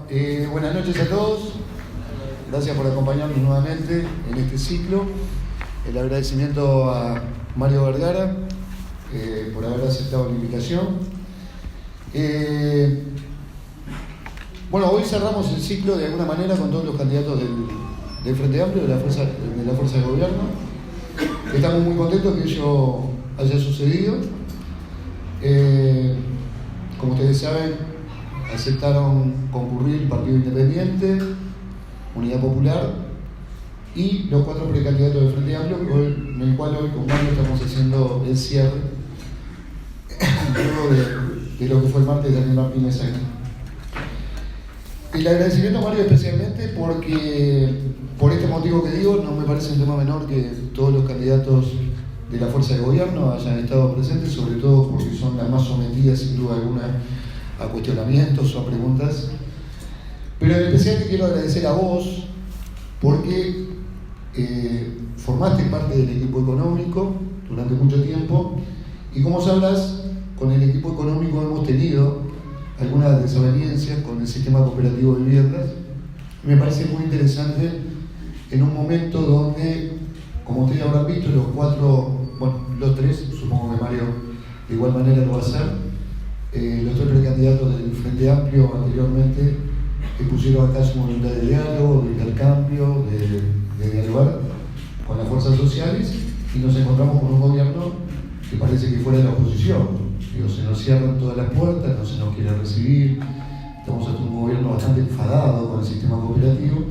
Buenas noches a todos. Gracias por acompañarnos nuevamente en este ciclo. El agradecimiento a Mario Vergara por haber aceptado la invitación. Hoy cerramos el ciclo de alguna manera con todos los candidatos del Frente Amplio, de la fuerza de gobierno. Estamos muy contentos que ello haya sucedido. Como ustedes saben, aceptaron concurrir Partido Independiente, Unidad Popular y los 4 precandidatos del Frente Amplio, en el cual hoy con Mario estamos haciendo el cierre luego de lo que fue el martes de Daniel Martínez aquí. El agradecimiento a Mario especialmente porque, por este motivo que digo, no me parece un tema menor que todos los candidatos de la fuerza de gobierno hayan estado presentes, sobre todo porque son las más sometidas sin duda alguna a cuestionamientos o a preguntas. Pero en especial te quiero agradecer a vos porque formaste parte del equipo económico durante mucho tiempo y, como sabrás, con el equipo económico hemos tenido algunas desavenencias con el sistema cooperativo de viviendas. Me parece muy interesante en un momento donde, como ustedes habrán visto, los 3, supongo que Mario de igual manera lo va a hacer, los 3 precandidatos del Frente Amplio anteriormente pusieron acá su voluntad de diálogo, de intercambio, de dialogar con las fuerzas sociales, y nos encontramos con un gobierno que parece que fuera de la oposición. Se nos cierran todas las puertas, no se nos quiere recibir, estamos ante un gobierno bastante enfadado con el sistema cooperativo.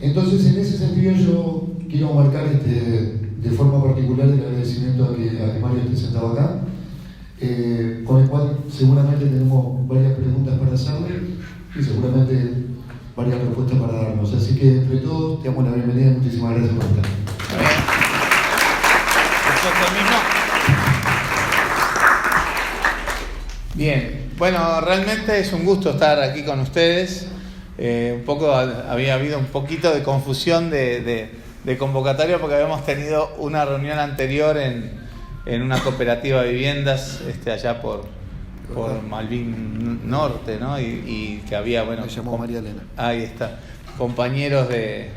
Entonces, en ese sentido, yo quiero marcar de forma particular el agradecimiento a que Mario esté sentado acá, con el cual seguramente tenemos varias preguntas para hacerle y seguramente varias respuestas para darnos. Así que, entre todos, te damos la bienvenida y muchísimas gracias por estar. Bien, bueno, realmente es un gusto estar aquí con ustedes. Había habido un poquito de confusión de convocatoria porque habíamos tenido una reunión anterior en una cooperativa de viviendas allá por Malvin Norte, ¿no? Y que había, me llamó María Elena. Ahí está, compañeros de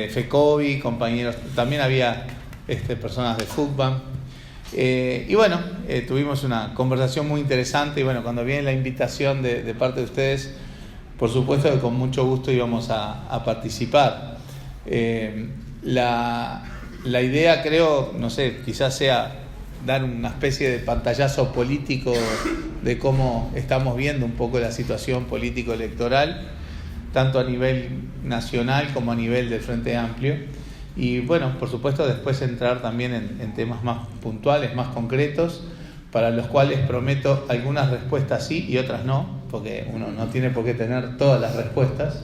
FECOBI, compañeros, también había personas de FUCBAM. Tuvimos una conversación muy interesante y cuando viene la invitación de parte de ustedes, por supuesto que con mucho gusto íbamos a participar. La idea, creo, no sé, quizás sea dar una especie de pantallazo político de cómo estamos viendo un poco la situación político-electoral, tanto a nivel nacional como a nivel del Frente Amplio. Y por supuesto después entrar también en temas más puntuales, más concretos, para los cuales prometo algunas respuestas sí y otras no, porque uno no tiene por qué tener todas las respuestas.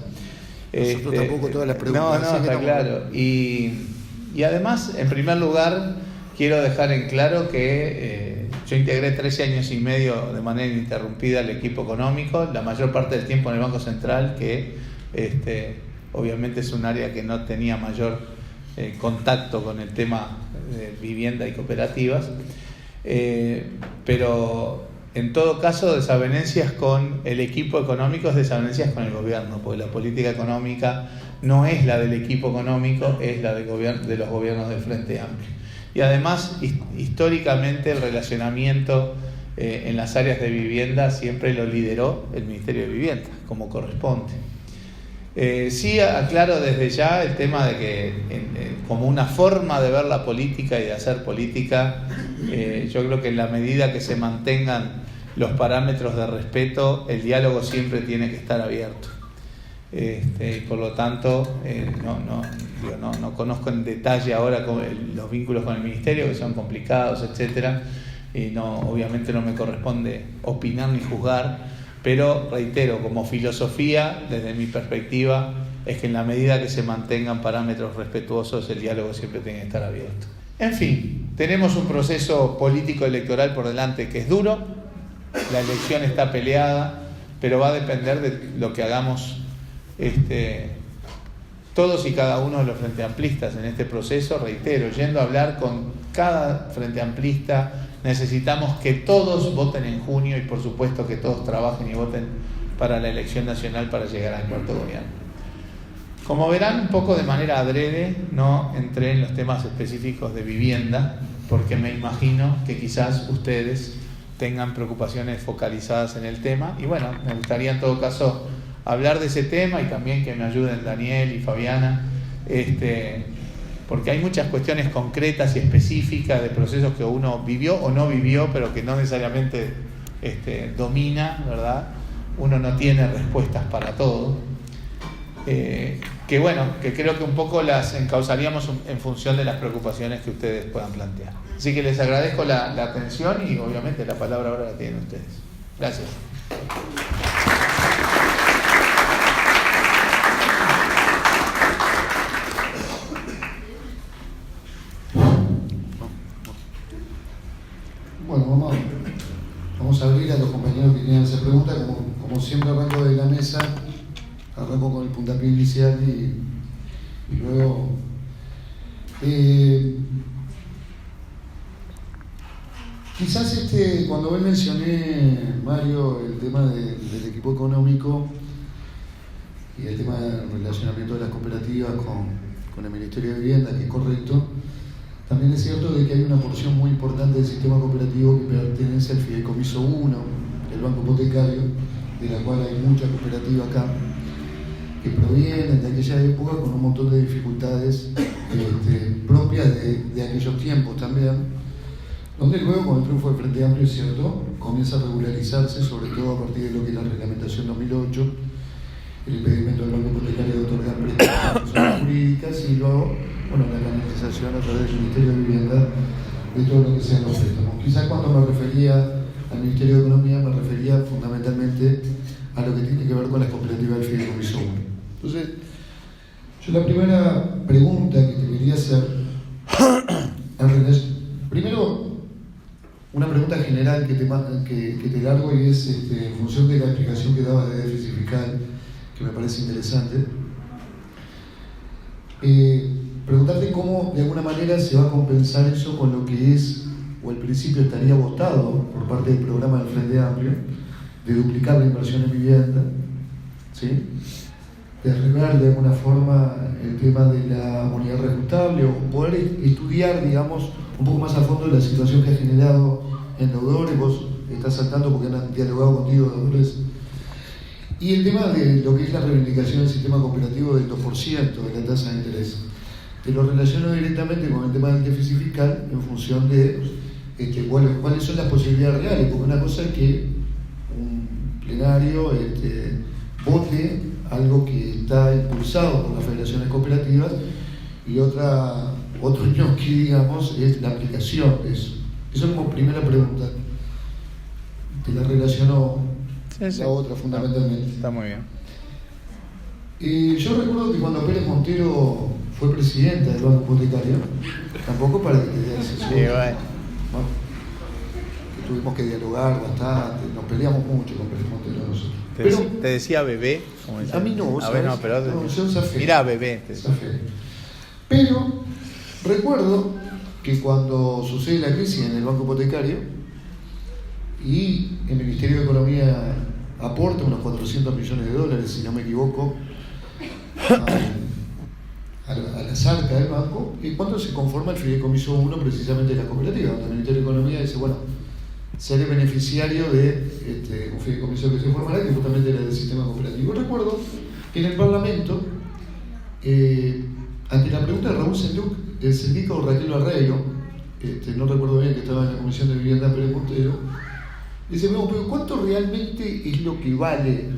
Nosotros tampoco todas las preguntas. No, está claro. Y además, en primer lugar, quiero dejar en claro que yo integré 13 años y medio de manera ininterrumpida el equipo económico, la mayor parte del tiempo en el Banco Central, que obviamente es un área que no tenía mayor contacto con el tema de vivienda y cooperativas, pero en todo caso desavenencias con el equipo económico es desavenencias con el gobierno, porque la política económica no es la del equipo económico, es la de los gobiernos del Frente Amplio. Y además, históricamente el relacionamiento en las áreas de vivienda siempre lo lideró el Ministerio de Vivienda, como corresponde. Sí aclaro desde ya el tema de que como una forma de ver la política y de hacer política, yo creo que en la medida que se mantengan los parámetros de respeto, el diálogo siempre tiene que estar abierto. Y por lo tanto, no conozco en detalle ahora los vínculos con el Ministerio, que son complicados, etcétera, y obviamente no me corresponde opinar ni juzgar. Pero reitero, como filosofía, desde mi perspectiva, es que en la medida que se mantengan parámetros respetuosos, el diálogo siempre tiene que estar abierto. En fin, tenemos un proceso político electoral por delante que es duro, la elección está peleada, pero va a depender de lo que hagamos todos y cada uno de los frente amplistas en este proceso. Reitero, yendo a hablar con cada frente amplista, necesitamos que todos voten en junio y por supuesto que todos trabajen y voten para la elección nacional para llegar al cuarto gobierno. Como verán, un poco de manera adrede no entré en los temas específicos de vivienda, porque me imagino que quizás ustedes tengan preocupaciones focalizadas en el tema, y bueno, me gustaría en todo caso hablar de ese tema y también que me ayuden Daniel y Fabiana, porque hay muchas cuestiones concretas y específicas de procesos que uno vivió o no vivió, pero que no necesariamente domina, ¿verdad? Uno no tiene respuestas para todo. Que bueno, que creo que un poco las encauzaríamos en función de las preocupaciones que ustedes puedan plantear. Así que les agradezco la atención y obviamente la palabra ahora la tienen ustedes. Gracias. Bueno, vamos a abrir a los compañeros que quieran hacer preguntas. Como siempre arranco de la mesa, arranco con el puntapié inicial y luego quizás cuando hoy mencioné, Mario, el tema del equipo económico y el tema del relacionamiento de las cooperativas con el Ministerio de Vivienda, que es correcto, también es cierto de que hay una porción muy importante del sistema cooperativo que pertenece al Fideicomiso 1, el Banco Hipotecario, de la cual hay mucha cooperativa acá, que provienen de aquella época con un montón de dificultades propias de aquellos tiempos también, donde luego con el triunfo del Frente Amplio, es cierto, comienza a regularizarse, sobre todo a partir de lo que es la reglamentación 2008, el impedimento del Banco Hipotecario de otorgar préstamos a personas jurídicas y luego, bueno, la canalización a través del Ministerio de Vivienda de todo lo que sean los préstamos. Quizás cuando me refería al Ministerio de Economía me refería fundamentalmente a lo que tiene que ver con las cooperativas del Fideicomiso 1. Entonces, yo la primera pregunta que te quería hacer, primero, una pregunta general que te largo y es en función de la explicación que dabas de déficit fiscal, que me parece interesante. Preguntarte cómo de alguna manera se va a compensar eso con lo que es, o al principio estaría votado por parte del programa del Frente Amplio, de duplicar la inversión en vivienda, ¿sí? De rever de alguna forma el tema de la unidad reajustable o poder estudiar, digamos, un poco más a fondo la situación que ha generado endeudadores. Vos estás saltando porque han dialogado contigo endeudadores. Y el tema de lo que es la reivindicación del sistema cooperativo del 2% de la tasa de interés. Te lo relaciono directamente con el tema del déficit fiscal en función de cuáles son las posibilidades reales, porque una cosa es que un plenario vote algo que está impulsado por las federaciones cooperativas y otro ñoqui, digamos, es la aplicación de eso. Eso como primera pregunta. Te la relaciono la otra fundamentalmente. Está muy bien. Yo recuerdo que cuando Pérez Montero fue presidente del Banco Hipotecario, tampoco para que te des eso. Sí, bueno. Que tuvimos que dialogar bastante, nos peleamos mucho con Pérez Montero nosotros. ¿Te decía bebé? A mí no, a ver, no, pero no, yo zafé. Mira, bebé. Zafé. Pero recuerdo que cuando sucede la crisis en el Banco Hipotecario y el Ministerio de Economía aporta unos $400 millones, si no me equivoco, a las arcas del banco, y cuando se conforma el Fideicomiso 1 precisamente de la cooperativa, donde el Ministerio de Economía dice, bueno, seré beneficiario de un fideicomiso que se formará, que justamente era del sistema cooperativo. Recuerdo que en el Parlamento, ante la pregunta de Raúl Sendica o Raquel Barreiro, no recuerdo bien, que estaba en la Comisión de Vivienda Pérez Montero, dice, bueno, pero ¿cuánto realmente es lo que vale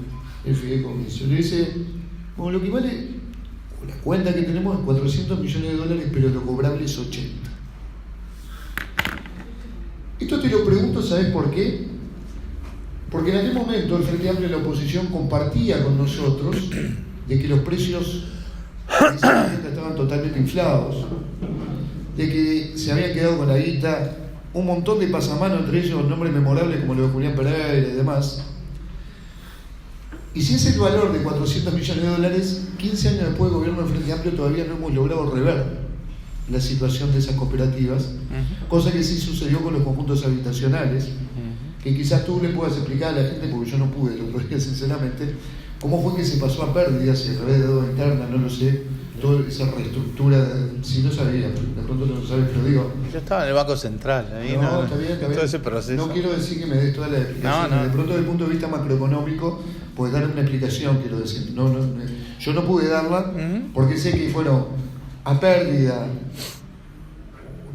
el fideicomiso? Le dice, bueno, lo que vale, o la cuenta que tenemos es $400 millones, pero lo cobrable es 80. Esto te lo pregunto, ¿sabes por qué? Porque en aquel momento el Frente Amplio de la oposición compartía con nosotros de que los precios de esa vivienda estaban totalmente inflados, de que se habían quedado con la guita un montón de pasamanos, entre ellos nombres memorables como los de Julián Pereira y demás. Y si ese es el valor de $400 millones, 15 años después del gobierno del Frente Amplio todavía no hemos logrado rever la situación de esas cooperativas, cosa que sí sucedió con los conjuntos habitacionales, que quizás tú le puedas explicar a la gente, porque yo no pude el otro día, sinceramente, cómo fue que se pasó a pérdidas y a través de deuda interna, no lo sé, toda esa reestructura, si no sabía, de pronto no lo sabes, pero digo... Yo estaba en el Banco Central, ahí No, está bien, está bien. todo ese proceso. No quiero decir que me des toda la explicación, No. de pronto desde el punto de vista macroeconómico, pues dar una explicación, quiero decir. Yo no pude darla porque sé que fueron a pérdida,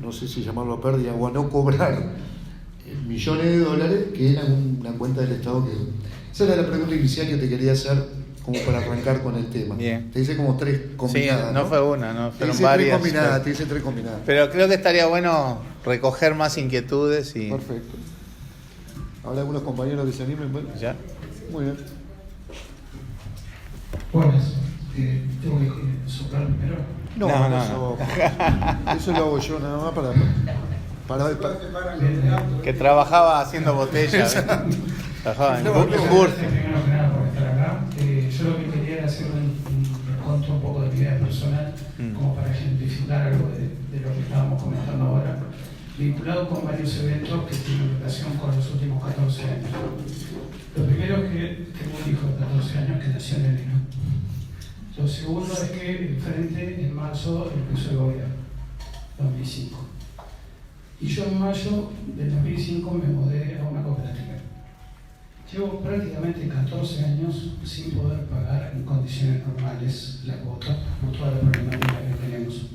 no sé si llamarlo a pérdida o a no cobrar millones de dólares que eran una cuenta del Estado que... Esa era la pregunta inicial que te quería hacer como para arrancar con el tema. Bien. Te hice como 3 combinadas. Sí, no fue una, no, fueron te varias. Te hice 3 combinadas. Pero creo que estaría bueno recoger más inquietudes y... Perfecto. ¿Habrá algunos compañeros que se animen? Bueno. ¿Ya? Muy bien. Buenas. ¿Tengo que soplar primero? No. Eso lo hago yo nada más para Bien. Que trabajaba haciendo botellas. Trabajaba en Burger. Primero que nada por estar acá. Yo lo que quería era hacer un recuento un poco de mi vida personal, como para ejemplificar algo de lo que estábamos comentando ahora, vinculado con varios eventos que tienen relación con los últimos 14 años. Lo primero es que tengo un hijo de 14 años que nació en enero. Lo segundo es que el Frente en marzo empezó el gobierno, 2005. Y yo en mayo del 2005 me mudé a una cooperativa. Llevo prácticamente 14 años sin poder pagar en condiciones normales la cuota por toda la problemática que tenemos.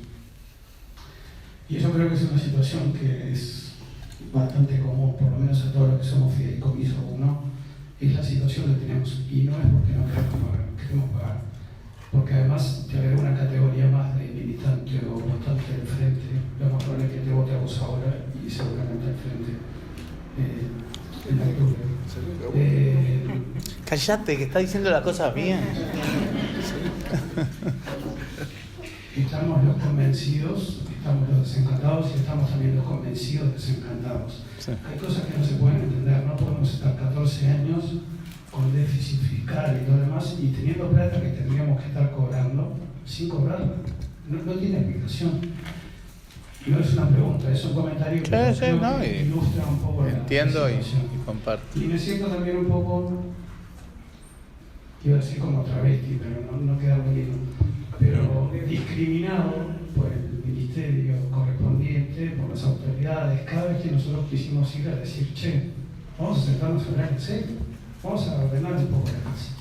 Y yo creo que es una situación que es bastante común, por lo menos a todos los que somos fideicomiso 1, es la situación que tenemos. Y no es porque no queremos pagar, porque además te agrego una categoría más de militante o votante del Frente. Lo más probable es que te vote a vos ahora y seguramente al Frente en octubre. Cállate, que está diciendo las cosas bien. Estamos los convencidos, estamos los desencantados y estamos también los convencidos desencantados. Sí. Hay cosas que no se pueden entender, no podemos estar 14 años con déficit fiscal y todo lo demás y teniendo plata que tendríamos que estar cobrando sin cobrarla. No tiene explicación. No es una pregunta, es un comentario que ilustra un poco entiendo la y comparto. Y me siento también un poco, iba a decir como travesti, pero no queda bonito, pero discriminado por el ministerio correspondiente, por las autoridades, cada vez que nosotros quisimos ir a decir, che, vamos a sentarnos a hablar en serio, vamos a ordenar un poco la casa.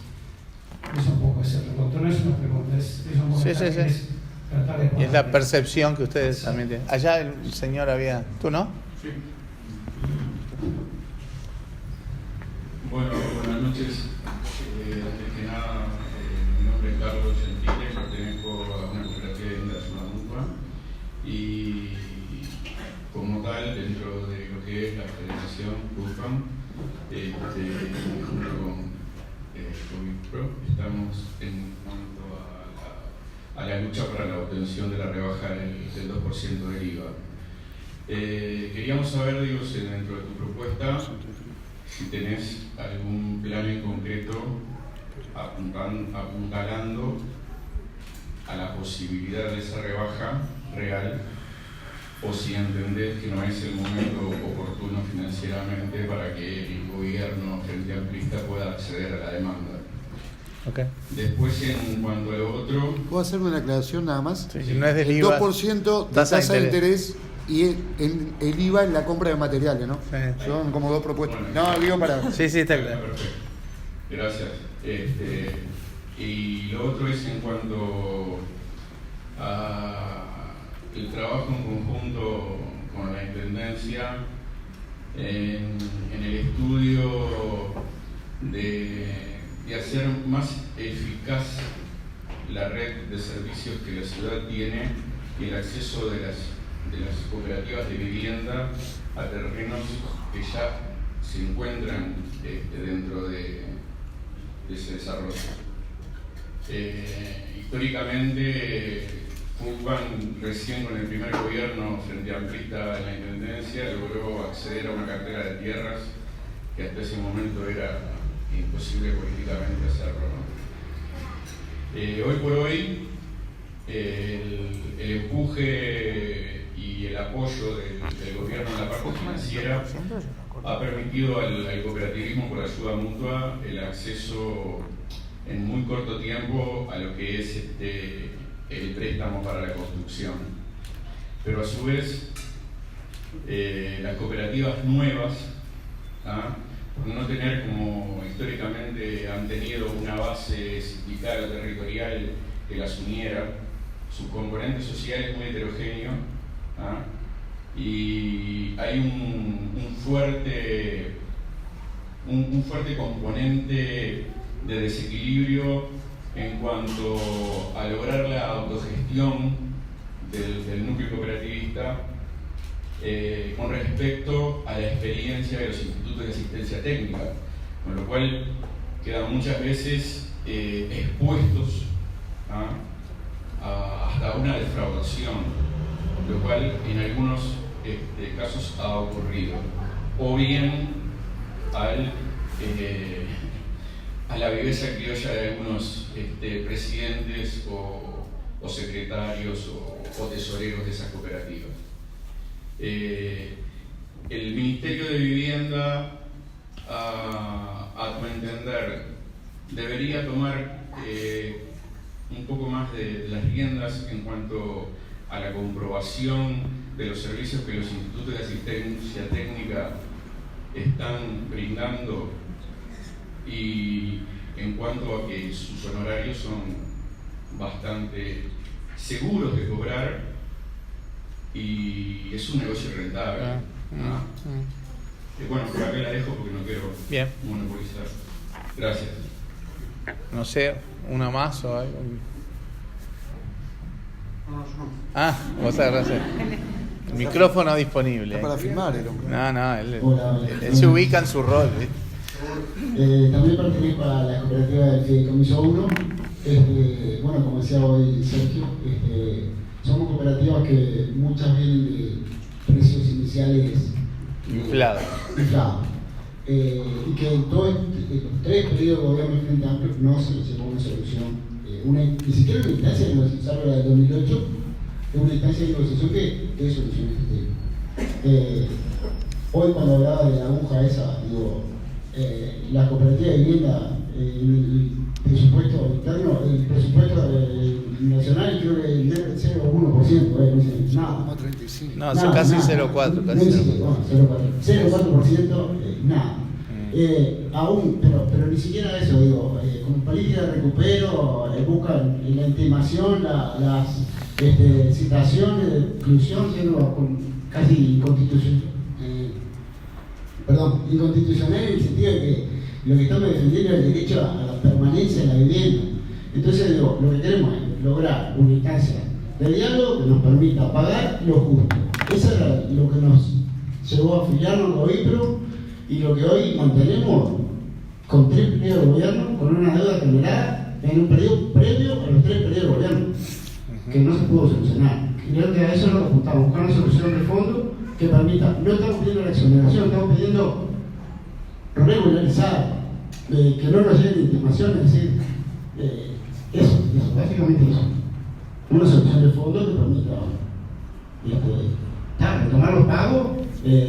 Es un poco ese recuento, no es una pregunta, es un comentario. Sí. Y es la percepción que ustedes también tienen. Allá el señor había... ¿Tú no? Sí. Bueno, buenas noches. Antes que nada, mi nombre es Carlos Gentile, pertenezco a una cooperativa de viviendas, una mutua, y como tal, dentro de lo que es la federación CUFAM, junto con COVIPRO, estamos en cuanto a la lucha para la obtención de la rebaja del 2% del IVA. Queríamos saber, dentro de tu propuesta, si tenés algún plan en concreto apuntalando a la posibilidad de esa rebaja real, o si entendés que no es el momento oportuno financieramente para que el gobierno frente amplista pueda acceder a la demanda. Okay. Después, en cuanto a lo otro... ¿Puedo hacer una aclaración nada más? Sí, no es del el IVA, 2% de tasa de interés y el IVA en la compra de materiales, ¿no? Sí. Son como 2 propuestas. Bueno, no, digo para... Sí, está claro. Perfecto. Gracias. Y lo otro es en cuanto a el trabajo en conjunto con la Intendencia en el estudio de hacer más eficaz la red de servicios que la ciudad tiene y el acceso de las cooperativas de vivienda a terrenos que ya se encuentran dentro de ese desarrollo. Históricamente, FUCBAN recién con el primer gobierno frente amplista en la Intendencia logró acceder a una cartera de tierras que hasta ese momento era imposible políticamente hacerlo, ¿no? Hoy por hoy el empuje y el apoyo del gobierno en la parte financiera ha permitido al cooperativismo por ayuda mutua el acceso en muy corto tiempo a lo que es el préstamo para la construcción. Pero a su vez, las cooperativas nuevas, por no tener, como históricamente han tenido, una base sindical o territorial que las uniera, su componente social es muy heterogéneo, y hay un fuerte componente de desequilibrio en cuanto a lograr la autogestión del núcleo cooperativista con respecto a la experiencia de los institutos de asistencia técnica, con lo cual quedan muchas veces expuestos hasta una defraudación, lo cual en algunos casos ha ocurrido, o bien a la viveza criolla de algunos presidentes o secretarios o tesoreros de esas cooperativas. El Ministerio de Vivienda, a tu entender, debería tomar un poco más de las riendas en cuanto a la comprobación de los servicios que los institutos de asistencia técnica están brindando, y en cuanto a que sus honorarios son bastante seguros de cobrar y es un negocio rentable. Bueno, por acá la dejo porque no quiero monopolizar. Gracias. No sé, una más o algo. Muchas gracias. El micrófono disponible. Está para filmar el hombre. No, él se ubica en su rol. También pertenezco a la cooperativa del Fideicomiso 1. Bueno, como decía hoy Sergio, somos cooperativas que muchas vienen de precios iniciales inflados. Y que en todos los 3 periodos de gobierno del Frente Amplio no se les llegó una solución. Ni siquiera una instancia de negociación, la del 2008, es una instancia de negociación que dé solución a este tema. Hoy, cuando hablaba de la aguja esa, digo, la cooperativa de vivienda, el presupuesto interno, el presupuesto nacional, creo que el 0,1%, nada. No, son casi 0,4%. Casi 0,4%, nada. Aún, pero ni siquiera eso, digo, como política de recupero, buscan la intimación, las citaciones de exclusión, siendo casi inconstitucional en el sentido de que lo que estamos defendiendo es el derecho a la permanencia de la vivienda. Entonces, digo, lo que queremos es lograr una instancia de diálogo que nos permita pagar lo justo. Eso era lo que nos llevó a afiliarnos a IPRO y lo que hoy mantenemos con 3 periodos de gobierno, con una deuda generada en un periodo previo a los 3 periodos de gobierno, que no se pudo solucionar. Creo que a eso nos apuntamos, buscar una solución de fondo que permita, no estamos pidiendo la exoneración, estamos pidiendo regularizar, que no nos lleguen intimaciones, es decir, eso, básicamente eso. Una solución de fondo que permita retomar los pagos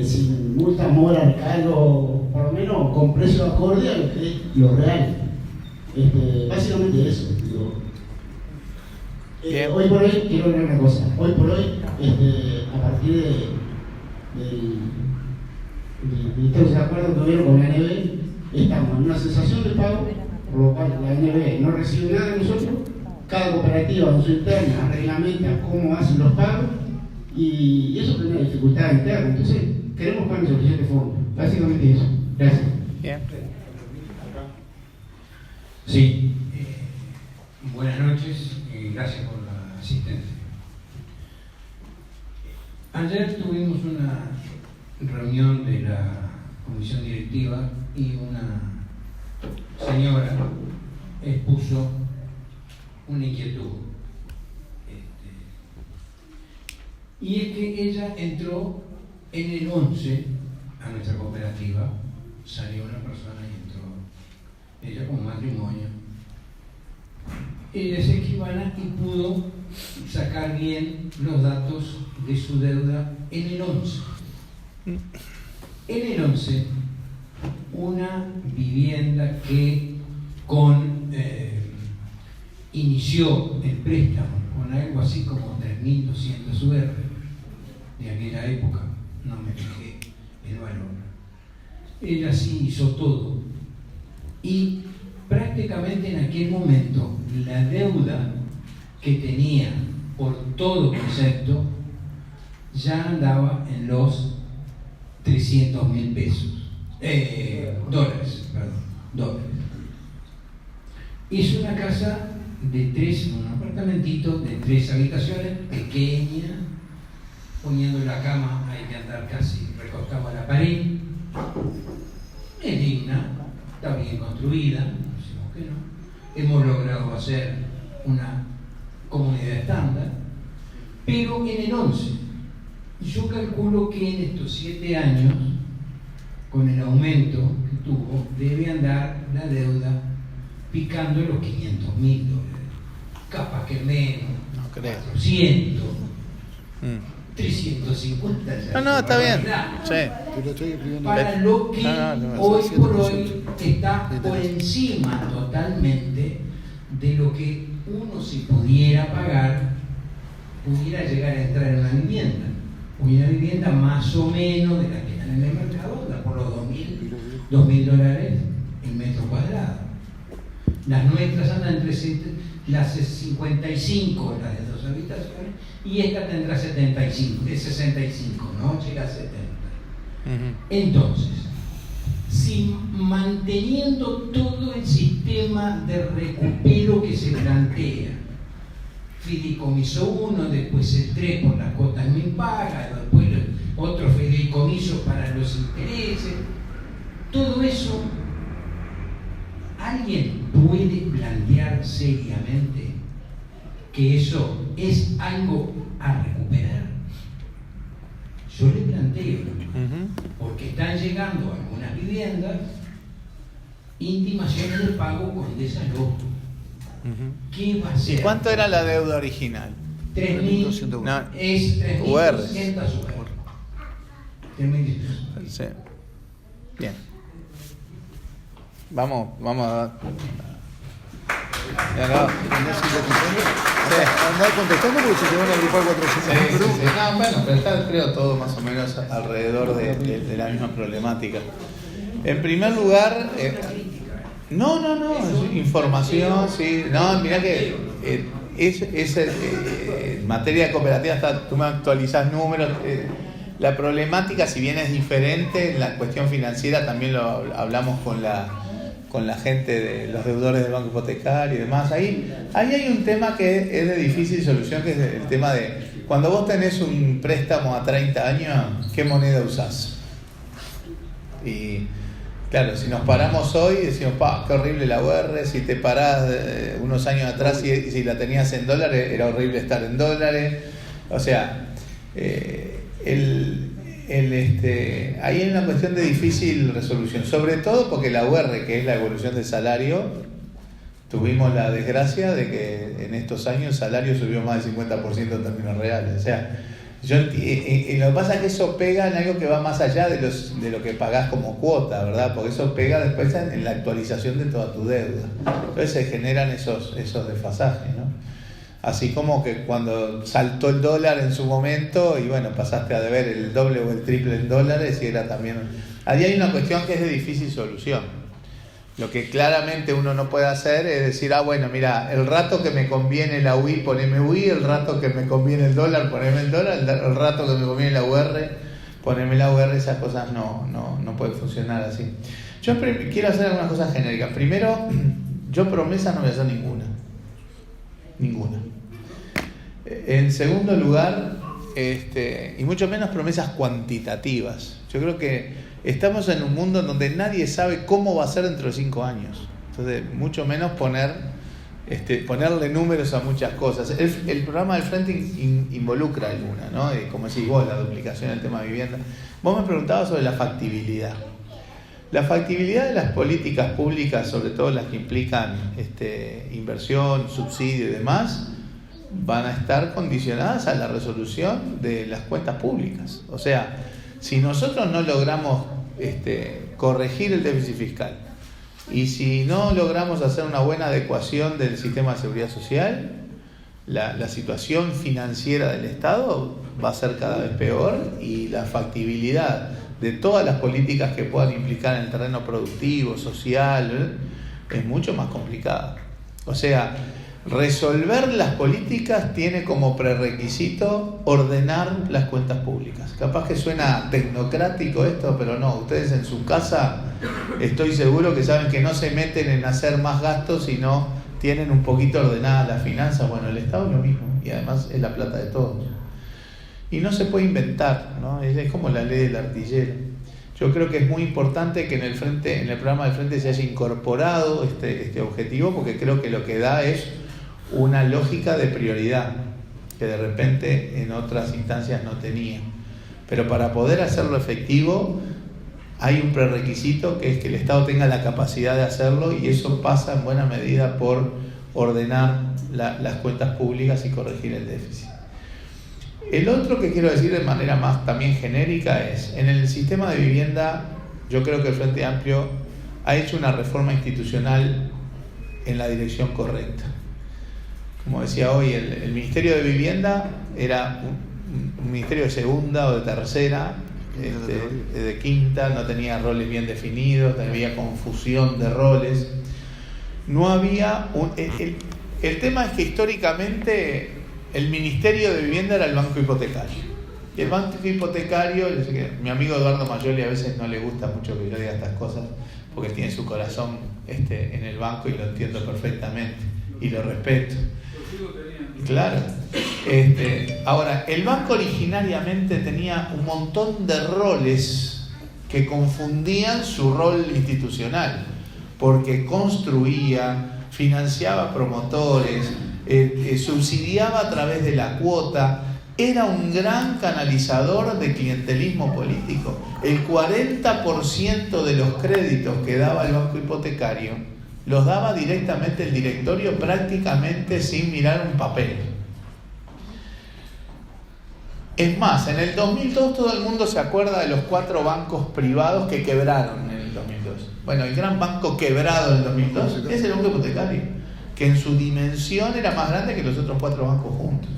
sin multa, mora, recargo, por lo menos con precio acorde a lo que es lo real. Básicamente eso. Digo. Hoy por hoy, quiero ver una cosa, hoy por hoy, a partir de estos acuerdos que tuvieron con la ANB, estamos en una cesación de pago, por lo cual la ANB no recibe nada de nosotros, cada cooperativa en su interna reglamenta cómo hacen los pagos, y eso tiene una dificultad interna. Entonces, queremos buscar una solución de fondo. Básicamente eso. Gracias. Bien. Sí. Buenas noches y gracias por la asistencia. Ayer tuvimos una reunión de la comisión directiva y una señora expuso una inquietud. Y es que ella entró en el 11 a nuestra cooperativa, salió una persona y entró ella con matrimonio. Ella es escribana y pudo sacar bien los datos de su deuda en el 11. En el 11, una vivienda que inició el préstamo con algo así como 3.200 UR de aquella época, no me fijé el valor. Ella sí hizo todo y prácticamente en aquel momento la deuda que tenía por todo concepto ya andaba en los 300.000 pesos. Dólares. Hizo una casa un apartamentito de 3 habitaciones, pequeña, poniendo la cama, hay que andar casi recostado a la pared. Es digna, está bien construida, no decimos que no. Hemos logrado hacer una comunidad estándar, pero en el 11, yo calculo que en estos 7 años, con el aumento que tuvo, debe andar la deuda picando los $500.000, capaz que menos, No creo. 400, 350. No, está bien. Sí. Te lo estoy escribiendo. Para lo que hoy por hoy 7%. está por encima totalmente de lo que uno, si pudiera pagar, pudiera llegar a entrar en una vivienda. Una vivienda más o menos de las que están en el mercado, anda por los $2.000 el metro cuadrado. Las nuestras andan entre las 55, las de 2 habitaciones, y esta tendrá 65, es 65, no llega a 70. Entonces, si manteniendo todo el sistema de recupero que se plantea, fideicomiso 1, después el 3 por las cuotas no impagas, después otro fideicomiso para los intereses, todo eso, ¿alguien puede plantear seriamente que eso es algo a recuperar? Yo le planteo, porque están llegando a algunas viviendas intimaciones de pago con desalojo. ¿Qué va a ser? ¿Y cuánto era la deuda original? 3.200. No. Es 3.200 UR. 3.200. Sí. Bien. Vamos a... Ya no. Andá contestando porque se te van a agrupar 400. Sí. No, bueno, pero está creo todo más o menos alrededor de la misma problemática. En primer lugar, no, es información, sí. No, mirá que en materia de cooperativa tú me actualizás números. La problemática, si bien es diferente, en la cuestión financiera también lo hablamos con la gente de los deudores del banco hipotecario y demás. Ahí hay un tema que es de difícil solución, que es el tema de cuando vos tenés un préstamo a 30 años, ¿qué moneda usás? Y claro, si nos paramos hoy y decimos, qué horrible la UR, si te parás unos años atrás y si la tenías en dólares, era horrible estar en dólares. O sea, ahí hay una cuestión de difícil resolución, sobre todo porque la UR, que es la evolución del salario, tuvimos la desgracia de que en estos años el salario subió más del 50% en términos reales. O sea, lo que pasa es que eso pega en algo que va más allá de lo que pagás como cuota, ¿verdad? Porque eso pega después en la actualización de toda tu deuda. Entonces se generan esos desfasajes, ¿no? Así como que cuando saltó el dólar en su momento y bueno, pasaste a deber el doble o el triple en dólares y era también... Allí hay una cuestión que es de difícil solución. Lo que claramente uno no puede hacer es decir, bueno, mira, el rato que me conviene la UI, poneme UI, el rato que me conviene el dólar, poneme el dólar, el rato que me conviene la UR, poneme la UR, esas cosas no pueden funcionar así. Yo quiero hacer algunas cosas genéricas. Primero, yo promesas no voy a hacer ninguna. En segundo lugar, y mucho menos promesas cuantitativas. Yo creo que estamos en un mundo en donde nadie sabe cómo va a ser dentro de 5 años. Entonces, mucho menos ponerle números a muchas cosas. El programa del Frente involucra alguna, ¿no? Como decís vos, la duplicación del tema de vivienda. Vos me preguntabas sobre la factibilidad. La factibilidad de las políticas públicas, sobre todo las que implican inversión, subsidio y demás, van a estar condicionadas a la resolución de las cuentas públicas. O sea, Si nosotros no logramos corregir el déficit fiscal y si no logramos hacer una buena adecuación del sistema de seguridad social, la situación financiera del Estado va a ser cada vez peor y la factibilidad de todas las políticas que puedan implicar en el terreno productivo, social, es mucho más complicada. O sea, resolver las políticas tiene como prerequisito ordenar las cuentas públicas. Capaz que suena tecnocrático esto, pero no, ustedes en su casa estoy seguro que saben que no se meten en hacer más gastos, sino tienen un poquito ordenadas las finanzas. Bueno, el Estado es lo mismo, y además es la plata de todos. Y no se puede inventar, ¿no? Es como la ley del artillero. Yo creo que es muy importante que en el programa del Frente se haya incorporado este objetivo, porque creo que lo que da es una lógica de prioridad que de repente en otras instancias no tenía. Pero para poder hacerlo efectivo hay un prerequisito, que es que el Estado tenga la capacidad de hacerlo, y eso pasa en buena medida por ordenar las cuentas públicas y corregir el déficit. El otro que quiero decir de manera más también genérica es, en el sistema de vivienda, yo creo que el Frente Amplio ha hecho una reforma institucional en la dirección correcta. Como decía hoy, el Ministerio de Vivienda era un ministerio de segunda o de tercera, de quinta, no tenía roles bien definidos, había confusión de roles. No había el tema es que históricamente el Ministerio de Vivienda era el Banco Hipotecario. Y el Banco Hipotecario, yo sé que mi amigo Eduardo Mayoli a veces no le gusta mucho que yo diga estas cosas, porque tiene su corazón en el banco, y lo entiendo perfectamente y lo respeto. Claro. Ahora, el banco originariamente tenía un montón de roles que confundían su rol institucional, porque construía, financiaba promotores, subsidiaba a través de la cuota, era un gran canalizador de clientelismo político. El 40% de los créditos que daba el Banco Hipotecario los daba directamente el directorio, prácticamente sin mirar un papel. Es más, en el 2002 todo el mundo se acuerda de los 4 bancos privados que quebraron en el 2002. Bueno, el gran banco quebrado en el 2002 es el Banco Hipotecario, que en su dimensión era más grande que los otros 4 bancos juntos.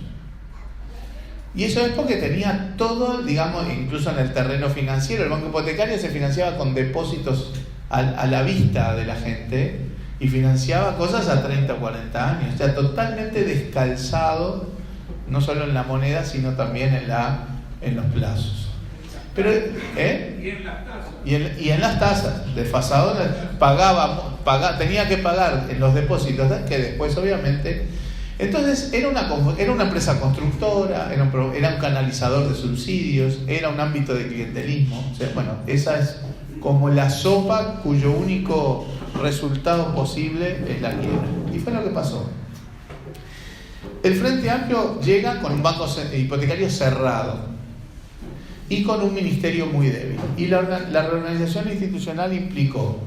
Y eso es porque tenía todo, digamos, incluso en el terreno financiero. El Banco Hipotecario se financiaba con depósitos a la vista de la gente y financiaba cosas a 30 o 40 años. O sea, totalmente descalzado, no solo en la moneda, sino también en los plazos. Pero, y en las tasas, desfasado, tenía que pagar en los depósitos, que después obviamente. Entonces era una empresa constructora, era un canalizador de subsidios, era un ámbito de clientelismo. O sea, bueno, esa es como la sopa cuyo único resultado posible es la quiebra. Y fue lo que pasó. El Frente Amplio llega con un banco hipotecario cerrado y con un ministerio muy débil. Y la reorganización institucional implicó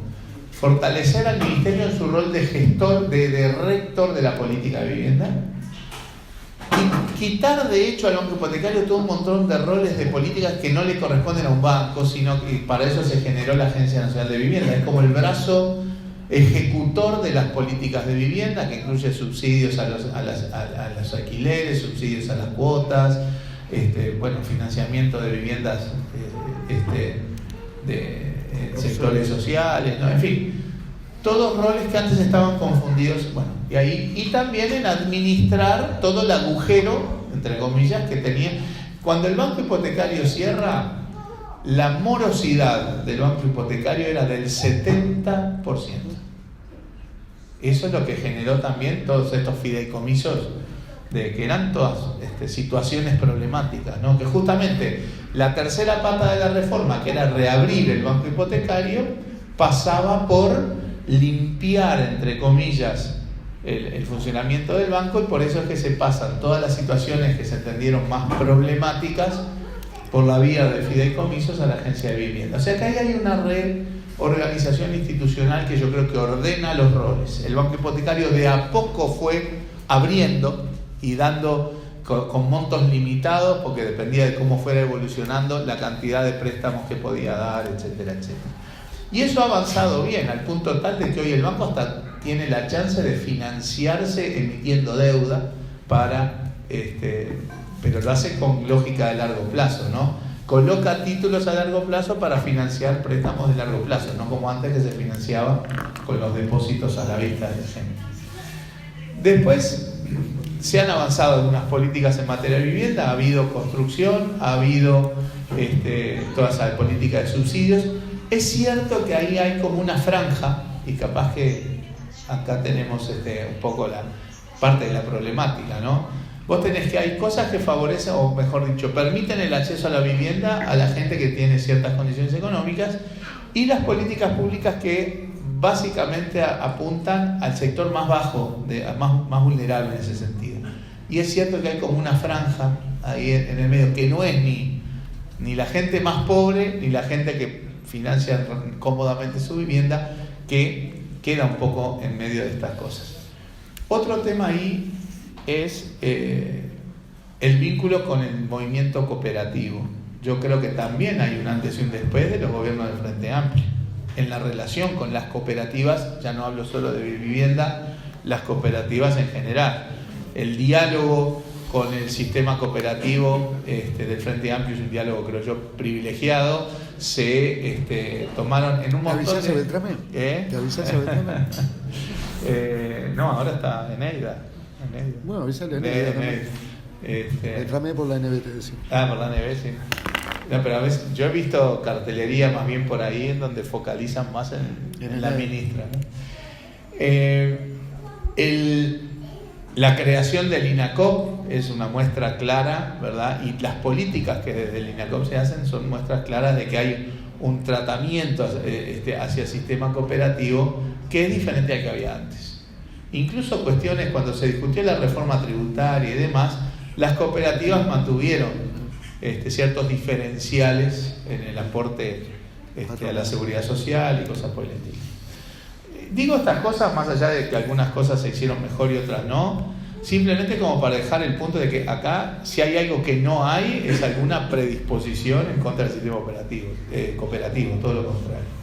fortalecer al ministerio en su rol de gestor, de rector de la política de vivienda, y quitar de hecho al banco hipotecario todo un montón de roles de políticas que no le corresponden a un banco, sino que para eso se generó la Agencia Nacional de Vivienda. Es como el brazo ejecutor de las políticas de vivienda, que incluye subsidios a los alquileres, subsidios a las cuotas, financiamiento de viviendas de sectores sociales, ¿no? En fin, todos roles que antes estaban confundidos, y también en administrar todo el agujero, entre comillas, que tenía. Cuando el banco hipotecario cierra, la morosidad del banco hipotecario era del 70%. Eso es lo que generó también todos estos fideicomisos, que eran todas situaciones problemáticas, ¿no? Que justamente la tercera pata de la reforma, que era reabrir el banco hipotecario, pasaba por limpiar, entre comillas, el funcionamiento del banco, y por eso es que se pasan todas las situaciones que se entendieron más problemáticas por la vía de fideicomisos a la Agencia de Vivienda. O sea que ahí hay una reorganización institucional que yo creo que ordena los roles. El banco hipotecario de a poco fue abriendo y dando con montos limitados, porque dependía de cómo fuera evolucionando la cantidad de préstamos que podía dar, etcétera, etcétera. Y eso ha avanzado bien, al punto tal de que hoy el banco hasta tiene la chance de financiarse emitiendo deuda pero lo hace con lógica de largo plazo, ¿no? Coloca títulos a largo plazo para financiar préstamos de largo plazo, no como antes que se financiaba con los depósitos a la vista de la gente. Después se han avanzado algunas políticas en materia de vivienda, ha habido construcción, ha habido toda esa política de subsidios. Es cierto que ahí hay como una franja, y capaz que acá tenemos un poco la parte de la problemática, ¿no? Vos tenés que hay cosas que favorecen, o mejor dicho, permiten el acceso a la vivienda a la gente que tiene ciertas condiciones económicas, y las políticas públicas que básicamente apuntan al sector más bajo, más vulnerable en ese sentido. Y es cierto que hay como una franja ahí en el medio, que no es ni la gente más pobre, ni la gente que financia cómodamente su vivienda, que queda un poco en medio de estas cosas. Otro tema ahí es el vínculo con el movimiento cooperativo. Yo creo que también hay un antes y un después de los gobiernos del Frente Amplio en la relación con las cooperativas. Ya no hablo solo de vivienda, las cooperativas en general. El diálogo con el sistema cooperativo del Frente Amplio es un diálogo, creo yo, privilegiado. Se tomaron en un montón ¿Te avisás sobre el trame? ¿Te avisás sobre el trame? No, ahora está en EIDA. Bueno, avísale a NB. El trame por la NB, te decía. Por la NB, sí. No, pero a veces yo he visto cartelería más bien por ahí en donde focalizan más en la ministra, ¿no? La creación del INACOP es una muestra clara, ¿verdad? Y las políticas que desde el INACOP se hacen son muestras claras de que hay un tratamiento hacia el sistema cooperativo que es diferente al que había antes. Incluso cuestiones cuando se discutió la reforma tributaria y demás, las cooperativas mantuvieron ciertos diferenciales en el aporte a la seguridad social y cosas por el estilo. Digo estas cosas más allá de que algunas cosas se hicieron mejor y otras no, simplemente como para dejar el punto de que acá, si hay algo que no hay, es alguna predisposición en contra del sistema cooperativo, todo lo contrario.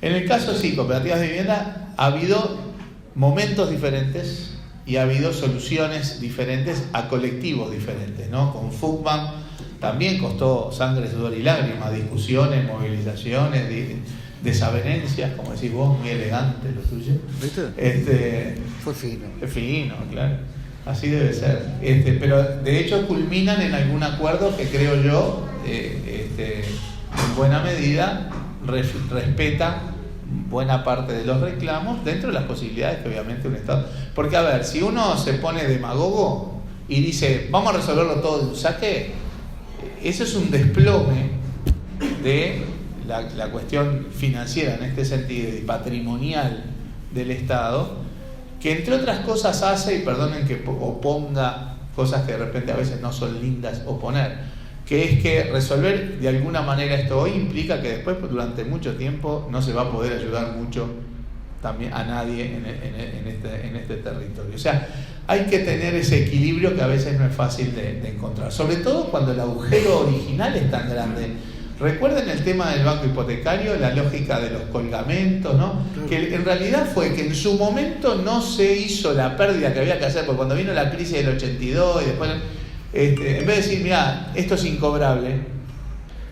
En el caso, sí, cooperativas de vivienda, ha habido momentos diferentes y ha habido soluciones diferentes a colectivos diferentes, ¿no? Con FUCBAN también costó sangre, sudor y lágrimas, discusiones, movilizaciones, desavenencias, como decís vos, muy elegante lo tuyo. ¿Viste? Fue fino. Fino, claro. Así debe ser. Pero de hecho culminan en algún acuerdo que creo yo, en buena medida, respeta buena parte de los reclamos dentro de las posibilidades que obviamente un Estado... Porque a ver, si uno se pone demagogo y dice vamos a resolverlo todo de un saque, eso es un desplome de la cuestión financiera en este sentido y patrimonial del Estado, que entre otras cosas hace, y perdonen que oponga cosas que de repente a veces no son lindas oponer, que es que resolver de alguna manera esto hoy implica que después durante mucho tiempo no se va a poder ayudar mucho también a nadie en este territorio. O sea, hay que tener ese equilibrio que a veces no es fácil de encontrar, sobre todo cuando el agujero original es tan grande. Recuerden el tema del banco hipotecario, la lógica de los colgamentos, ¿no? Que en realidad fue que en su momento no se hizo la pérdida que había que hacer, porque cuando vino la crisis del 82 y después... en vez de decir, mira, esto es incobrable,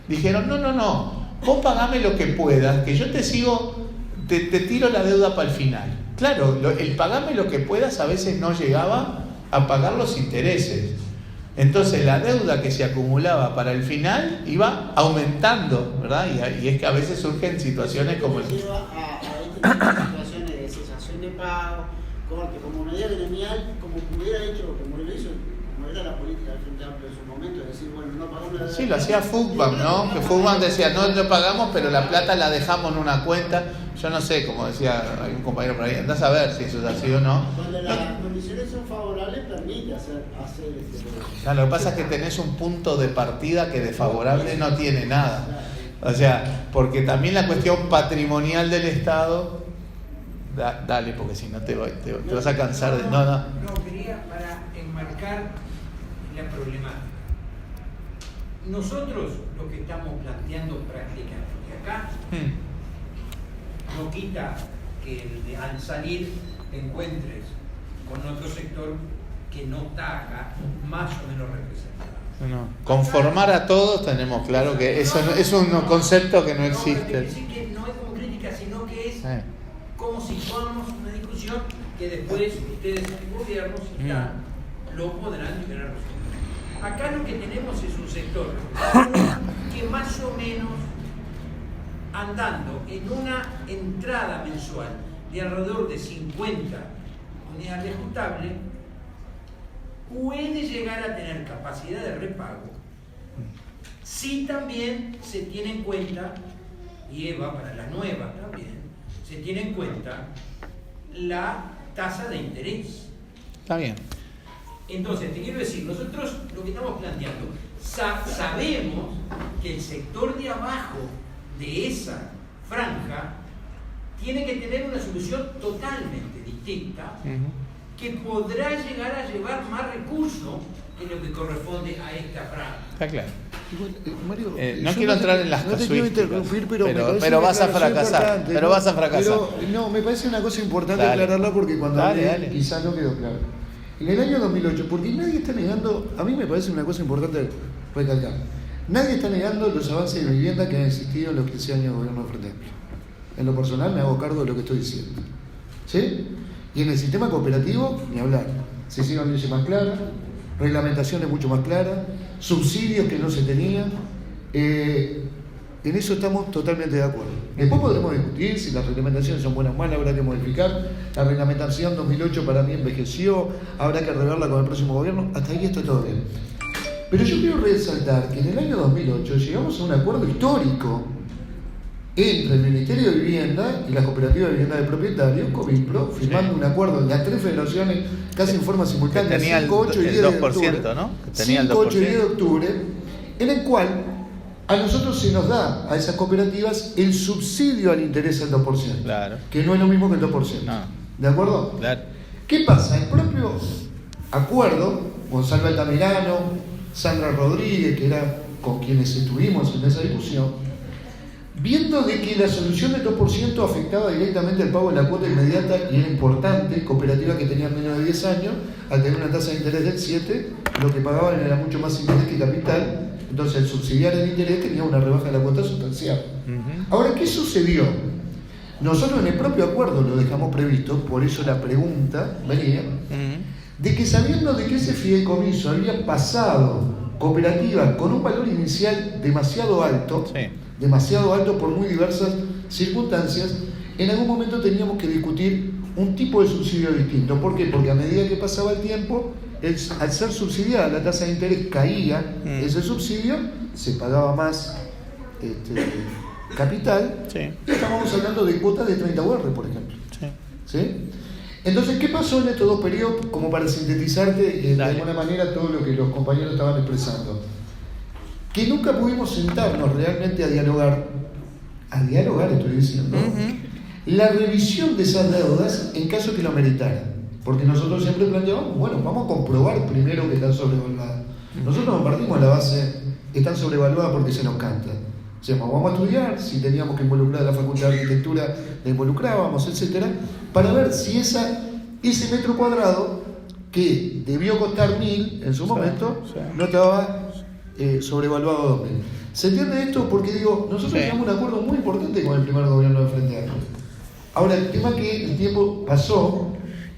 dijeron, no, vos pagame lo que puedas, que yo te sigo, te tiro la deuda para el final. Claro, el pagame lo que puedas a veces no llegaba a pagar los intereses. Entonces la deuda que se acumulaba para el final iba aumentando, ¿verdad? Y es que a veces surgen situaciones como... Lleva a situaciones de cesación de pago, corte, como medida gremial, como hubiera hecho, como lo hizo, como era la política del Frente Amplio en su momento, es decir, bueno, no pagamos la deuda. Sí, lo hacía FUCBAN, ¿no? Que FUCBAN decía, no pagamos, pero la plata la dejamos en una cuenta. Yo no sé, como decía algún compañero por ahí, andás a ver si eso es así o no. Cuando las condiciones son favorables, permite hacer No, lo que pasa es que tenés un punto de partida que de favorable no tiene nada. O sea, porque también la cuestión patrimonial del Estado... Dale, porque si no te vas a cansar de... No. No, quería para enmarcar explicar la problemática. Nosotros lo que estamos planteando prácticamente acá no quita que al salir te encuentres con otro sector que no está acá más o menos representado. No. Conformar a todos tenemos claro que eso es un concepto que no existe. Quiere decir que no es como crítica, sino que es como si fuéramos una discusión que después ustedes en gobierno, si están, lo podrán llegar a resolver. Acá lo que tenemos es un sector que más o menos andando en una entrada mensual de alrededor de 50 unidades ajustables puede llegar a tener capacidad de repago si también se tiene en cuenta, y Eva para las nuevas también, se tiene en cuenta la tasa de interés. Está bien. Entonces, te quiero decir, nosotros lo que estamos planteando, sabemos que el sector de abajo de esa franja tiene que tener una solución totalmente distinta, que podrá llegar a llevar más recursos que lo que corresponde a esta franja. Está claro. Igual, Mario, No quiero entrar en las no te quiero casuísticas, interrumpir, pero pero vas a fracasar. Pero vas a fracasar. Pero, no, me parece una cosa importante Dale. aclararla porque cuando Dale, hablé dale. quizás no quedó claro. En el año 2008, porque nadie está negando, a mí me parece una cosa importante recalcar, nadie está negando los avances de vivienda que han existido en los 15 años de gobierno de Frente Amplio. En lo personal me hago cargo de lo que estoy diciendo. ¿Sí? Y en el sistema cooperativo, ni hablar. Se hicieron leyes más claras, reglamentaciones mucho más claras, subsidios que no se tenían. En eso estamos totalmente de acuerdo. Después podremos discutir si las reglamentaciones son buenas o malas, habrá que modificar. La reglamentación 2008 para mí envejeció, habrá que reverla con el próximo gobierno. Hasta ahí está todo bien. Pero yo quiero resaltar que en el año 2008 llegamos a un acuerdo histórico entre el Ministerio de Vivienda y la Cooperativa de Vivienda de Propietarios, Covimpro, firmando un acuerdo en las tres federaciones casi en forma simultánea, Que tenía 5, 8 y 10 el de 2%, octubre, ¿no? Que tenía el 5, 8 y 10 de 2%. octubre, en el cual a nosotros se nos da, a esas cooperativas, el subsidio al interés del 2%, Claro. que no es lo mismo que el 2%. No. ¿De acuerdo? Claro. ¿Qué pasa? El propio acuerdo, Gonzalo Altamirano, Sandra Rodríguez, que era con quienes estuvimos en esa discusión, viendo de que la solución del 2% afectaba directamente el pago de la cuota inmediata y era importante, cooperativas que tenían menos de 10 años, al tener una tasa de interés del 7, lo que pagaban era mucho más interés que capital, entonces el subsidiar el interés tenía una rebaja de la cuota sustancial. Ahora, ¿qué sucedió? Nosotros en el propio acuerdo lo dejamos previsto, por eso la pregunta venía, de que sabiendo de que ese fideicomiso había pasado cooperativas con un valor inicial demasiado alto, demasiado alto por muy diversas circunstancias, en algún momento teníamos que discutir un tipo de subsidio distinto. ¿Por qué? Porque a medida que pasaba el tiempo, al ser subsidiada la tasa de interés caía ese subsidio, se pagaba más capital, y estábamos hablando de cuotas de 30 UR, por ejemplo. ¿Sí? Entonces, ¿qué pasó en estos dos periodos? Como para sintetizarte de alguna manera todo lo que los compañeros estaban expresando. Que nunca pudimos sentarnos realmente a dialogar estoy diciendo, la revisión de esas deudas en caso que lo meritaran. Porque nosotros siempre planteamos, bueno, vamos a comprobar primero que están sobrevaluadas. Nosotros nos partimos a la base, están sobrevaluadas porque se nos canta. O sea, vamos a estudiar, si teníamos que involucrar a la Facultad de Arquitectura, la involucrábamos, etcétera, para ver si ese metro cuadrado, que debió costar 1.000 en su momento, no estaba sobrevaluado a 2.000. ¿Se entiende esto? Porque digo, nosotros llegamos a un acuerdo muy importante con el primer gobierno de Frente Amplio. Ahora, el tema es que el tiempo pasó.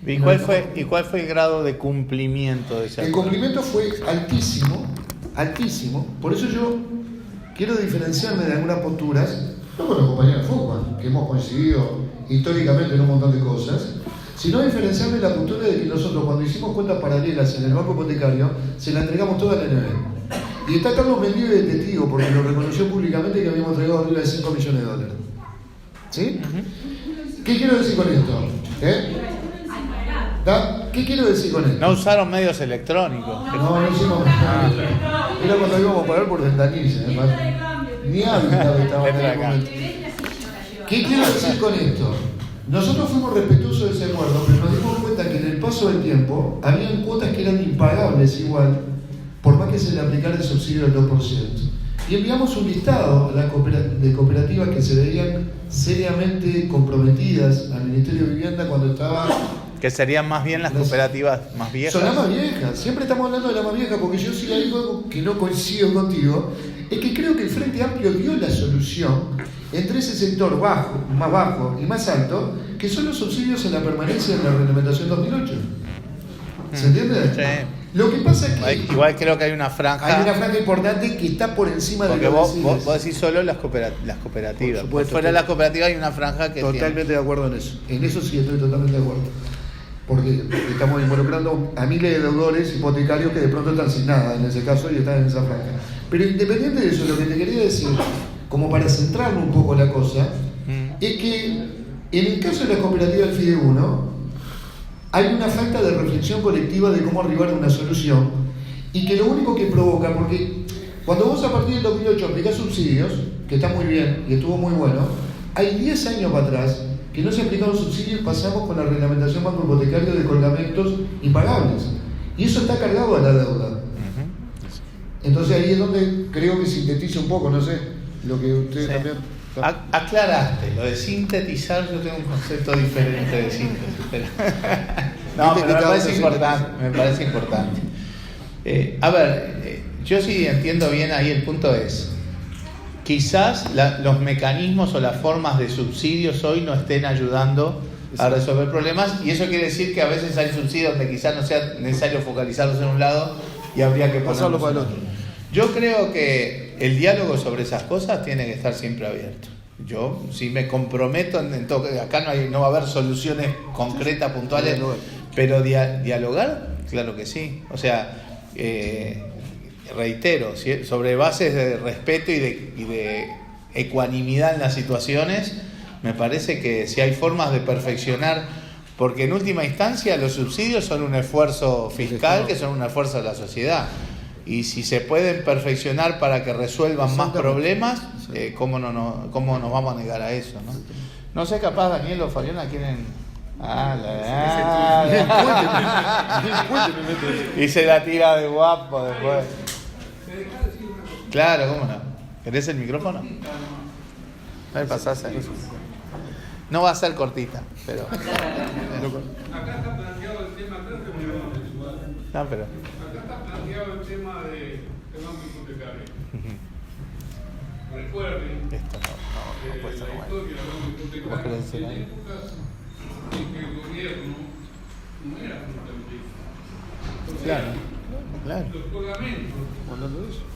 ¿Y cuál fue el grado de cumplimiento de ese acuerdo? El cumplimiento fue altísimo, altísimo. Por eso yo quiero diferenciarme de algunas posturas, no con los compañeros de Fútbol, que hemos coincidido históricamente en un montón de cosas, sino diferenciarme de la postura de que nosotros, cuando hicimos cuentas paralelas en el banco hipotecario, se la entregamos toda a la NB. Y está Carlos Mendive de testigo, porque lo reconoció públicamente que habíamos entregado arriba de $5 millones. ¿Sí? ¿Qué quiero decir con esto? ¿Qué quiero decir con esto? No usaron medios electrónicos. No hicimos. Era cuando íbamos a pagar por ventanilla, además. Ni hábitat estaba en el momento. ¿Qué quiero decir con esto? Nosotros fuimos respetuosos de ese acuerdo, pero nos dimos cuenta que en el paso del tiempo, habían cuotas que eran impagables igual, por más que se le aplicara el subsidio del 2%. Y enviamos un listado de cooperativas que se veían seriamente comprometidas al Ministerio de Vivienda cuando estaba... Que serían más bien las cooperativas más viejas. Son las más viejas. Siempre estamos hablando de la más vieja, porque yo sí hay algo que no coincido contigo, es que creo que el Frente Amplio dio la solución entre ese sector más bajo y más alto, que son los subsidios en la permanencia en la reglamentación 2008. ¿Se entiende? Sí. Lo que pasa es que... Igual creo que hay una franja... Hay una franja importante que está por encima de porque lo que vos decís solo las cooperativas. Por Por supuesto, fuera de las cooperativas hay una franja que Totalmente de acuerdo en eso. En eso sí estoy totalmente de acuerdo. Porque estamos involucrando a miles de deudores hipotecarios que de pronto están sin nada en ese caso y están en esa franja. Pero independiente de eso, lo que te quería decir, como para centrarme un poco la cosa, es que en el caso de la cooperativa del Fideuno hay una falta de reflexión colectiva de cómo arribar a una solución y que lo único que provoca, porque cuando vos a partir del 2008 aplicás subsidios, que está muy bien y estuvo muy bueno, hay 10 años para atrás que no se aplicaron subsidios y pasamos con la reglamentación banco hipotecario de colgamentos impagables. Y eso está cargado a la deuda. Entonces ahí es donde creo que sintetiza un poco, no sé, lo que ustedes también... Aclaraste, lo de sintetizar, yo tengo un concepto diferente de síntesis. Pero... no, pero me parece importante. A ver, yo sí entiendo bien ahí el punto es, quizás los mecanismos o las formas de subsidios hoy no estén ayudando a resolver problemas, y eso quiere decir que a veces hay subsidios donde quizás no sea necesario focalizarlos en un lado y habría que pasarlo para el otro. Yo creo que el diálogo sobre esas cosas tiene que estar siempre abierto. Yo sí me comprometo en todo, acá no va a haber soluciones concretas, puntuales, pero dialogar, claro que sí. O sea, reitero, sobre bases de respeto y de ecuanimidad en las situaciones, me parece que si hay formas de perfeccionar, porque en última instancia los subsidios son un esfuerzo fiscal, que son un esfuerzo de la sociedad. Y si se pueden perfeccionar para que resuelvan más problemas, ¿cómo nos vamos a negar a eso? No sé, capaz Daniel o Fabiana quieren... y se la tira de guapo después. Claro, ¿cómo no? ¿Querés el micrófono? A ver, pasás ahí. No va a ser cortita, pero... Acá está planteado el tema, creo que me vamos a igual. No, pero... Acá está planteado el tema del banco hipotecario. Recuerden Esto no puede ser la bueno. historia del banco hipotecario en épocas en que el gobierno no era fundamental. Claro. Los colgamentos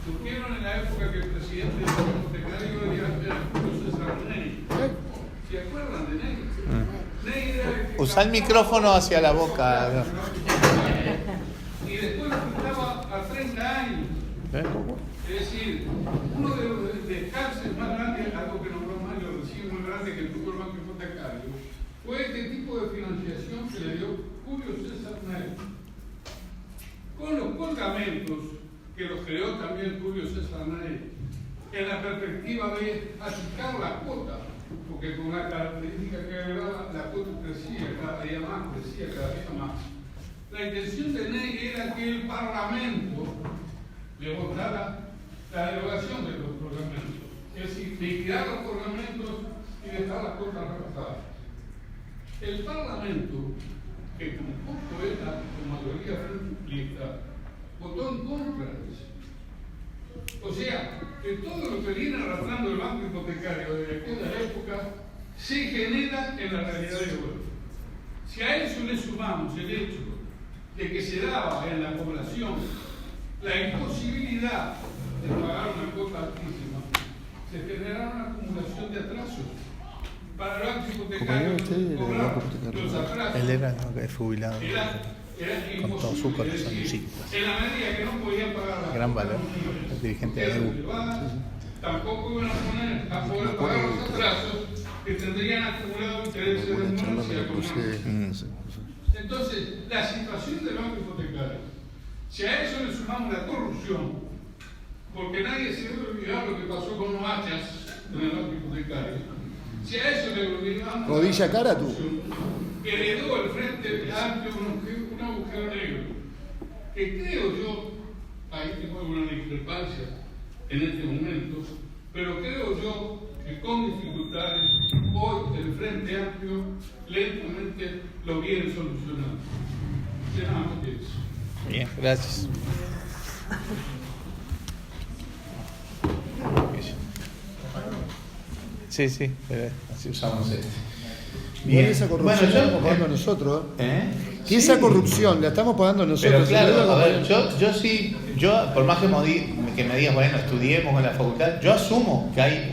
surgieron en la época que el presidente del banco hipotecario era Julio César Ney. ¿Se acuerdan de Ney? Ney era el que Usa el micrófono hacia la boca. y después estaba a 30 años. Es decir, uno de los descansos más grandes, algo que nombró Mario recién, muy grande que tuvo el banco hipotecario, fue este tipo de financiación que le dio Julio César Ney. Con los colgamentos que los creó también Julio César Ney, en la perspectiva de achicar la cuota, porque con la característica que agregaba, la cuota crecía cada día más. La intención de Ney era que el Parlamento le votara la derogación de los colgamentos, es decir, liquidar los colgamentos y dejar las cuotas rebajadas. El Parlamento, que tampoco era con mayoría franquista, votó en contra de eso. O sea, que todo lo que viene arrastrando el banco hipotecario desde aquella época se genera en la realidad de hoy. Si a eso le sumamos el hecho de que se daba en la población la imposibilidad de pagar una cuota altísima, se generaba una acumulación de atrasos. Para el banco hipotecario, los atrasos. Él era jubilado. Era con todo su corazón y sí. En la medida que no podían pagar la gran valor, el dirigente de EU. Tampoco iban a poder pagar los atrasos que tendrían acumulado intereses de denuncia. Entonces, la situación del banco hipotecario, si a eso le sumamos la corrupción, porque nadie se debe olvidar lo que pasó con los hachas en el banco hipotecario, si a eso le olvidamos rodilla cara tú. que heredó el Frente Amplio un agujero negro, que creo yo, ahí tengo alguna discrepancia en este momento, pero creo yo que con dificultades hoy el Frente Amplio lentamente lo viene solucionando. Nada más que eso. Bien, gracias. Sí, sí, así usamos este. Bien. Esa corrupción bueno, la estamos pagando nosotros. Sí. Esa corrupción la estamos pagando nosotros. Pero claro, a ver, yo por más que me digas, bueno, estudiemos en la facultad, yo asumo que hay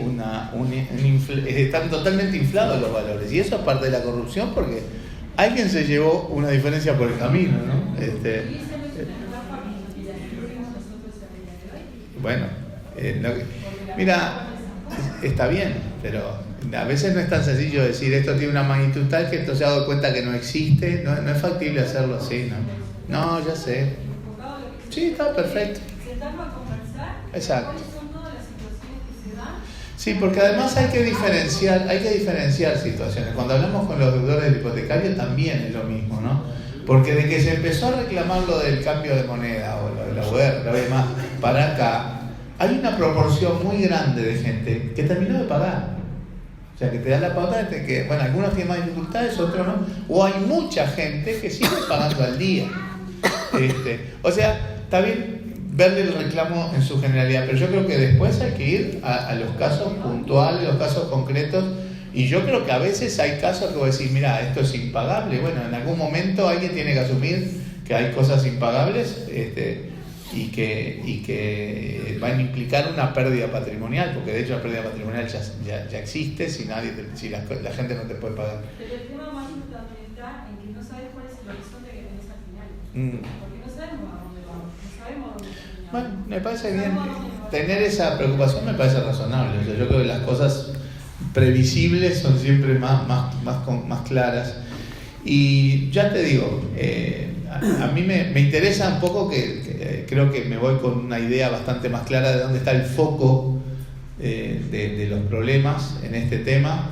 están totalmente inflados los valores. Y eso es parte de la corrupción porque alguien se llevó una diferencia por el camino, ¿no? Bueno, mira, está bien, pero a veces no es tan sencillo decir esto tiene una magnitud tal que esto se ha dado cuenta que no existe, no es factible hacerlo así, ¿no? No, ya sé. Sí, está perfecto. Sentarnos a conversar. Exacto. ¿Cuáles son todas las situaciones que se dan? Sí, porque además hay que diferenciar situaciones. Cuando hablamos con los deudores del hipotecario también es lo mismo, ¿no? Porque de que se empezó a reclamar lo del cambio de moneda o lo de la UER, lo demás, para acá, hay una proporción muy grande de gente que terminó de pagar. O sea, que te da la pauta de que, bueno, algunos tienen más dificultades, otros no. O hay mucha gente que sigue pagando al día. O sea, está bien verle el reclamo en su generalidad, pero yo creo que después hay que ir a los casos puntuales, los casos concretos. Y yo creo que a veces hay casos que vos decís, mira, esto es impagable. Bueno, en algún momento alguien tiene que asumir que hay cosas impagables y que van a implicar una pérdida patrimonial, porque de hecho la pérdida patrimonial ya existe si la gente no te puede pagar. Pero el tema más importante está en que no sabes cuál es el horizonte que tenés al final. Porque no sabemos a dónde vamos, no sabemos a dónde terminamos. Bueno, me parece bien. Tener esa preocupación me parece razonable. O sea, yo creo que las cosas previsibles son siempre más claras. Y ya te digo, a mí me interesa un poco que creo que me voy con una idea bastante más clara de dónde está el foco de los problemas en este tema.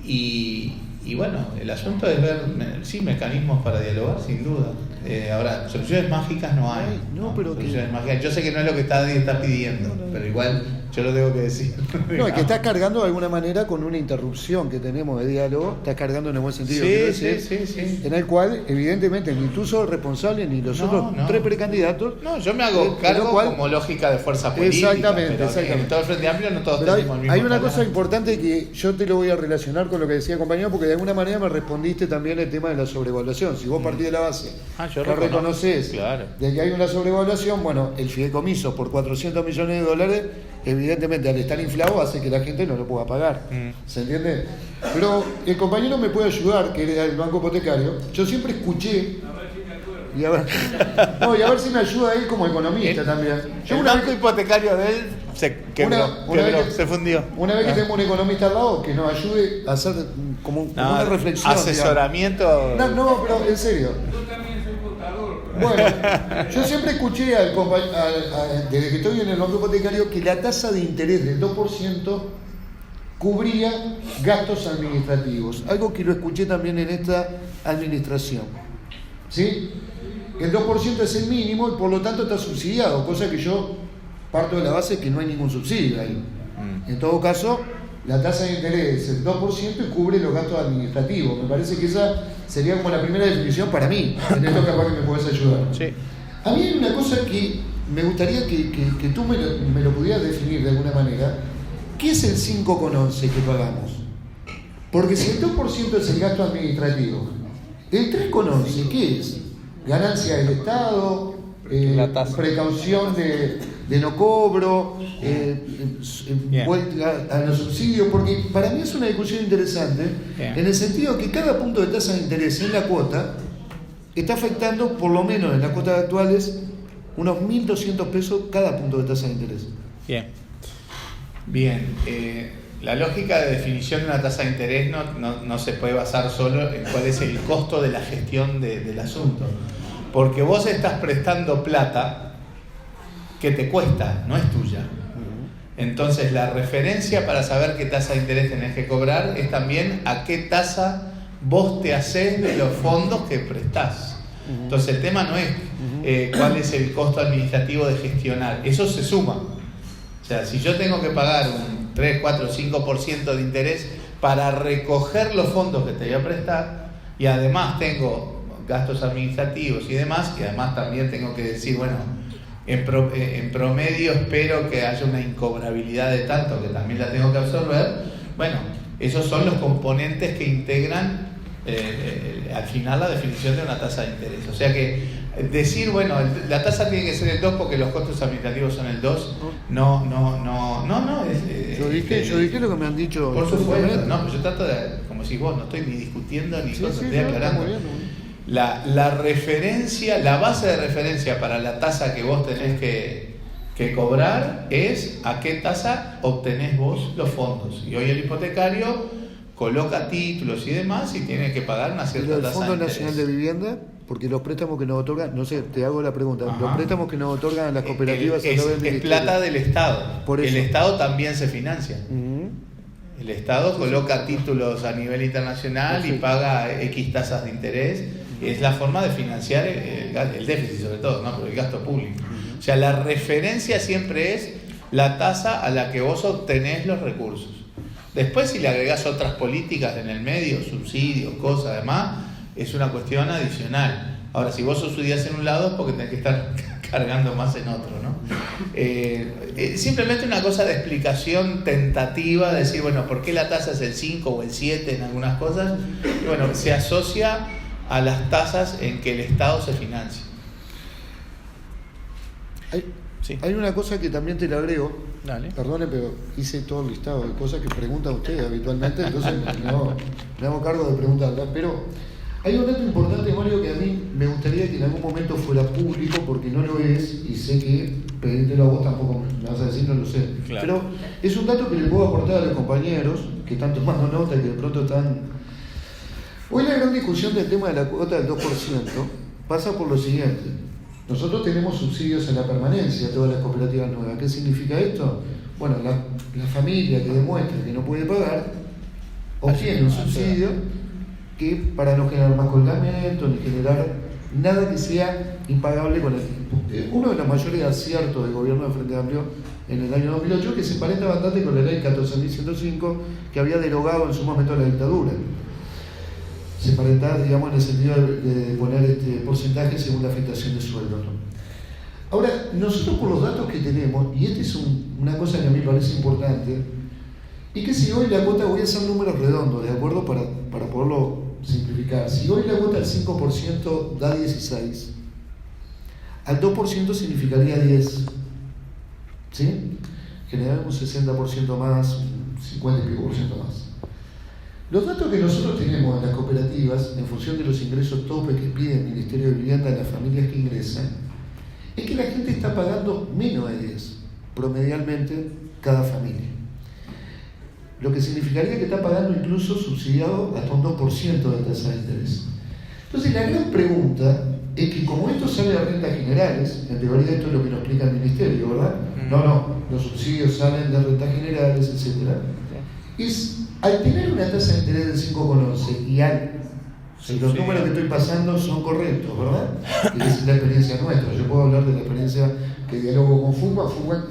Y bueno, el asunto es ver, sí, mecanismos para dialogar, sin duda. Ahora, soluciones mágicas no hay. Pero soluciones mágicas. Yo sé que no es lo que nadie está pidiendo, pero igual yo lo tengo que decir. No, es que estás cargando de alguna manera con una interrupción que tenemos de diálogo, estás cargando en el buen sentido. Sí. En el cual, evidentemente, ni tú sos responsable ni los otros tres precandidatos. No, yo me hago cargo como lógica de fuerza política. Exactamente. En todo el Frente Amplio no todos tenemos el mismo hay una talante. cosa importante que yo te lo voy a relacionar con lo que decía el compañero, porque de alguna manera me respondiste también el tema de la sobrevaluación. Si vos partís de la base que reconoces de que hay una sobrevaluación, bueno, el fideicomiso por $400 millones, evidentemente al estar inflado hace que la gente no lo pueda pagar. ¿Se entiende? Pero el compañero me puede ayudar, que era del banco hipotecario. Yo siempre escuché, y a ver si me ayuda él como economista también. El banco hipotecario de él se quebró, se fundió. Una vez que tenemos un economista al lado que nos ayude a hacer como una reflexión. Asesoramiento. No, pero en serio. Yo también soy contador. Bueno, yo siempre escuché desde que estoy en el banco hipotecario que la tasa de interés del 2% cubría gastos administrativos, algo que lo escuché también en esta administración. ¿Sí? El 2% es el mínimo y por lo tanto está subsidiado, cosa que yo parto de la base que no hay ningún subsidio ahí. En todo caso, la tasa de interés es el 2% y cubre los gastos administrativos. Me parece que esa sería como la primera definición para mí. En esto capaz que me puedes ayudar. Sí. A mí hay una cosa que me gustaría que tú me lo pudieras definir de alguna manera. ¿Qué es el 5,11 que pagamos? Porque si el 2% es el gasto administrativo, el 3,11 ¿qué es? Ganancia del Estado, precaución de no cobro, vuelta a los subsidios, porque para mí es una discusión interesante en el sentido que cada punto de tasa de interés en la cuota está afectando, por lo menos en las cuotas actuales, unos 1.200 pesos cada punto de tasa de interés. Bien. La lógica de definición de una tasa de interés no se puede basar solo en cuál es el costo de la gestión del asunto. Porque vos estás prestando plata que te cuesta, no es tuya. Entonces la referencia para saber qué tasa de interés tenés que cobrar es también a qué tasa vos te hacés de los fondos que prestás. Entonces el tema no es cuál es el costo administrativo de gestionar, eso se suma. O sea, si yo tengo que pagar un 3, 4, 5% de interés para recoger los fondos que te voy a prestar, y además tengo gastos administrativos y demás, y además también tengo que decir, bueno, en promedio espero que haya una incobrabilidad de tanto, que también la tengo que absorber. Bueno, esos son los componentes que integran al final la definición de una tasa de interés. O sea que decir, bueno, la tasa tiene que ser el 2 porque los costos administrativos son el 2, no. Yo dije lo que me han dicho. Por supuesto, no, pero yo trato de, como si vos, no estoy ni discutiendo ni cosas, estoy aclarando. La referencia, la base de referencia para la tasa que vos tenés que cobrar es a qué tasa obtenés vos los fondos. Y hoy el hipotecario coloca títulos y demás y tiene que pagar una cierta tasa. ¿El Fondo Nacional de Vivienda? Porque los préstamos que nos otorgan, no sé, te hago la pregunta, los préstamos que nos otorgan las cooperativas es plata del Estado. Por eso. El Estado también se financia. El Estado coloca títulos a nivel internacional y paga X tasas de interés. Es la forma de financiar el déficit, sobre todo, ¿no? Pero el gasto público. O sea, la referencia siempre es la tasa a la que vos obtenés los recursos. Después, si le agregás otras políticas en el medio, subsidios, cosas, además, es una cuestión adicional. Ahora, si vos subsidiás en un lado es porque tenés que estar cargando más en otro, ¿no? Simplemente una cosa de explicación tentativa, de decir, bueno, ¿por qué la tasa es el 5 o el 7 en algunas cosas? Y bueno, se asocia a las tasas en que el Estado se financia. Hay una cosa que también te la agrego. Dale. Perdone, pero hice todo el listado de cosas que preguntan ustedes habitualmente, entonces me hago cargo de preguntarlas. Pero hay un dato importante, Mario, que a mí me gustaría que en algún momento fuera público, porque no lo es, y sé que pedírtelo a vos tampoco me vas a decir, no lo sé. Claro. Pero es un dato que le puedo aportar a los compañeros que están tomando nota y que de pronto están... Hoy la gran discusión del tema de la cuota del 2% pasa por lo siguiente. Nosotros tenemos subsidios a la permanencia, todas las cooperativas nuevas. ¿Qué significa esto? Bueno, la familia que demuestra que no puede pagar obtiene un subsidio que para no generar más colgamiento ni generar nada que sea impagable con el tiempo. Uno de los mayores aciertos del gobierno de Frente Amplio en el año 2008 que se emparenta bastante con la ley 14.105 que había derogado en su momento la dictadura. Se emparenta, digamos, en el sentido de poner porcentaje según la afectación de sueldo, ¿no? Ahora, nosotros por los datos que tenemos, y esta es una cosa que a mí me parece importante, y que si hoy la cuota, voy a hacer números redondos, ¿de acuerdo? Para poderlo simplificar. Si hoy la cuota al 5% da 16, al 2% significaría 10, ¿sí? Generamos un 60% más, un 50 y pico % más. Los datos que nosotros tenemos en las cooperativas, en función de los ingresos tope que pide el Ministerio de Vivienda a las familias que ingresan, es que la gente está pagando menos de 10, promedialmente, cada familia. Lo que significaría que está pagando incluso subsidiado hasta un 2% de tasa de interés. Entonces, la gran pregunta es que como esto sale de rentas generales, en teoría esto es lo que nos explica el Ministerio, ¿verdad? No, los subsidios salen de rentas generales, etc. Es, al tener una tasa de interés del 5,11 y si los números que estoy pasando son correctos, ¿verdad? Y es la experiencia nuestra. Yo puedo hablar de la experiencia que dialogo con FUMA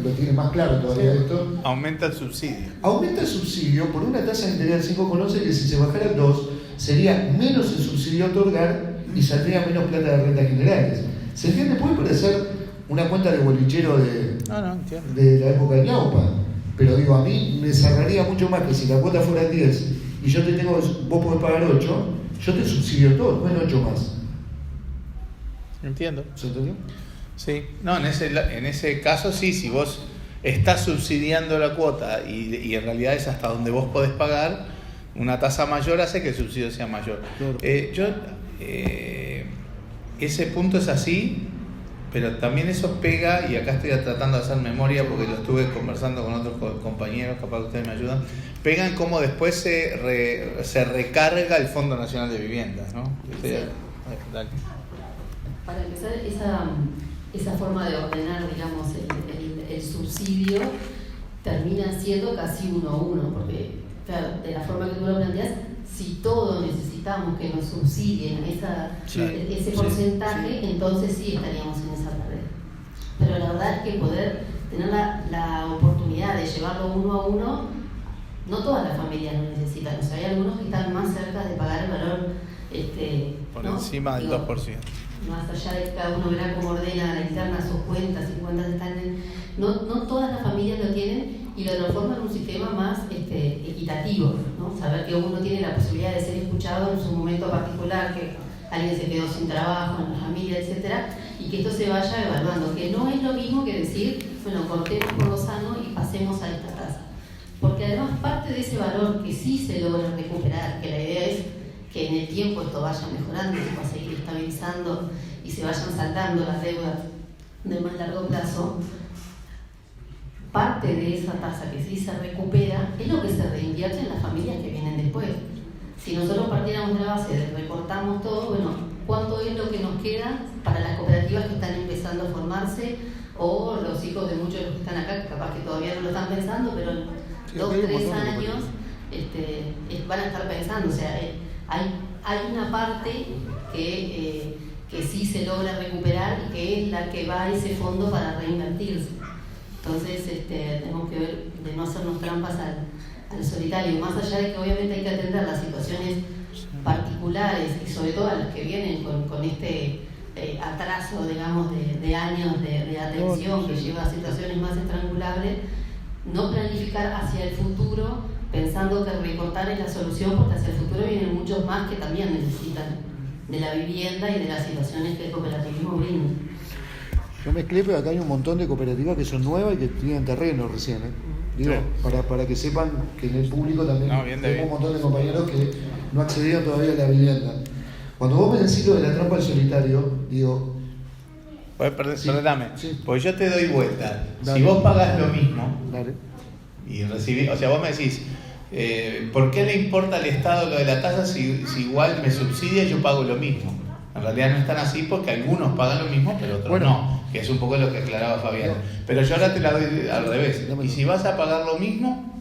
lo tiene más claro todavía esto. Aumenta el subsidio. Aumenta el subsidio por una tasa de interés del 5,11 que si se bajara al 2 sería menos el subsidio a otorgar y saldría menos plata de rentas generales. ¿Se entiende? Puede parecer una cuenta de bolichero de la época de Ñaupa, pero digo, a mí me cerraría mucho más que si la cuota fuera 10 y yo te tengo, vos podés pagar 8, yo te subsidio todo, no en 8 más. Entiendo. ¿Se entendió? Sí, no, en ese caso sí, si vos estás subsidiando la cuota y en realidad es hasta donde vos podés pagar, una tasa mayor hace que el subsidio sea mayor. Claro. Ese punto es así, pero también eso pega, y acá estoy tratando de hacer memoria porque lo estuve conversando con otros compañeros, capaz que ustedes me ayudan, pegan cómo después se recarga el Fondo Nacional de Viviendas, ¿no? Sí. Dale. Para empezar, esa forma de ordenar, digamos, el subsidio termina siendo casi 1 a 1, porque claro, de la forma que tú lo planteas, si todos necesitamos que nos subsidien ese porcentaje, entonces sí estaríamos en esa red. Pero la verdad es que poder tener la oportunidad de llevarlo uno a uno, no todas las familias lo necesitan. O sea, hay algunos que están más cerca de pagar el valor por ¿no? encima del 2%. Más allá de que cada uno verá cómo ordena la interna sus cuentas, si cuentas están no todas las familias lo tienen, y lo transforman en un sistema más equitativo, ¿no? Saber que uno tiene la posibilidad de ser escuchado en su momento particular, que alguien se quedó sin trabajo en la familia, etcétera, y que esto se vaya evaluando, que no es lo mismo que decir, bueno, cortemos por lo sano y pasemos a esta tasa. Porque además parte de ese valor que sí se logra recuperar, que la idea es que en el tiempo esto vaya mejorando, se va a seguir estabilizando y se vayan saldando las deudas de más largo plazo, parte de esa tasa que sí se recupera es lo que se reinvierte en las familias que vienen después. Si nosotros partiéramos de la base de recortamos todo, bueno, ¿cuánto es lo que nos queda para las cooperativas que están empezando a formarse, o los hijos de muchos de los que están acá, que capaz que todavía no lo están pensando, pero en 2 o 3 años van a estar pensando? O sea, hay una parte que sí se logra recuperar y que es la que va a ese fondo para reinvertirse. Entonces tenemos que ver de no hacernos trampas al solitario, más allá de que obviamente hay que atender las situaciones particulares y sobre todo a las que vienen con este atraso, digamos, de años de atención que lleva a situaciones más estrangulables. No planificar hacia el futuro pensando que recortar es la solución, porque hacia el futuro vienen muchos más que también necesitan de la vivienda y de las situaciones que el cooperativismo brinda. Yo mezclé, pero acá hay un montón de cooperativas que son nuevas y que tienen terreno recién, Digo, sí. para que sepan que en el público también tenemos un montón de compañeros que no accedían todavía a la vivienda. Cuando vos me decís lo de la trampa del solitario, digo... Perdóname, porque yo te doy vuelta. Dale. Si vos pagás lo mismo, Dale. y recibís, o sea, vos me decís, ¿por qué le importa al Estado lo de la tasa si igual me subsidia y yo pago lo mismo? En realidad no están así, porque algunos pagan lo mismo, pero otros no, que es un poco lo que aclaraba Fabián. Pero yo ahora te la doy al revés. Y si vas a pagar lo mismo,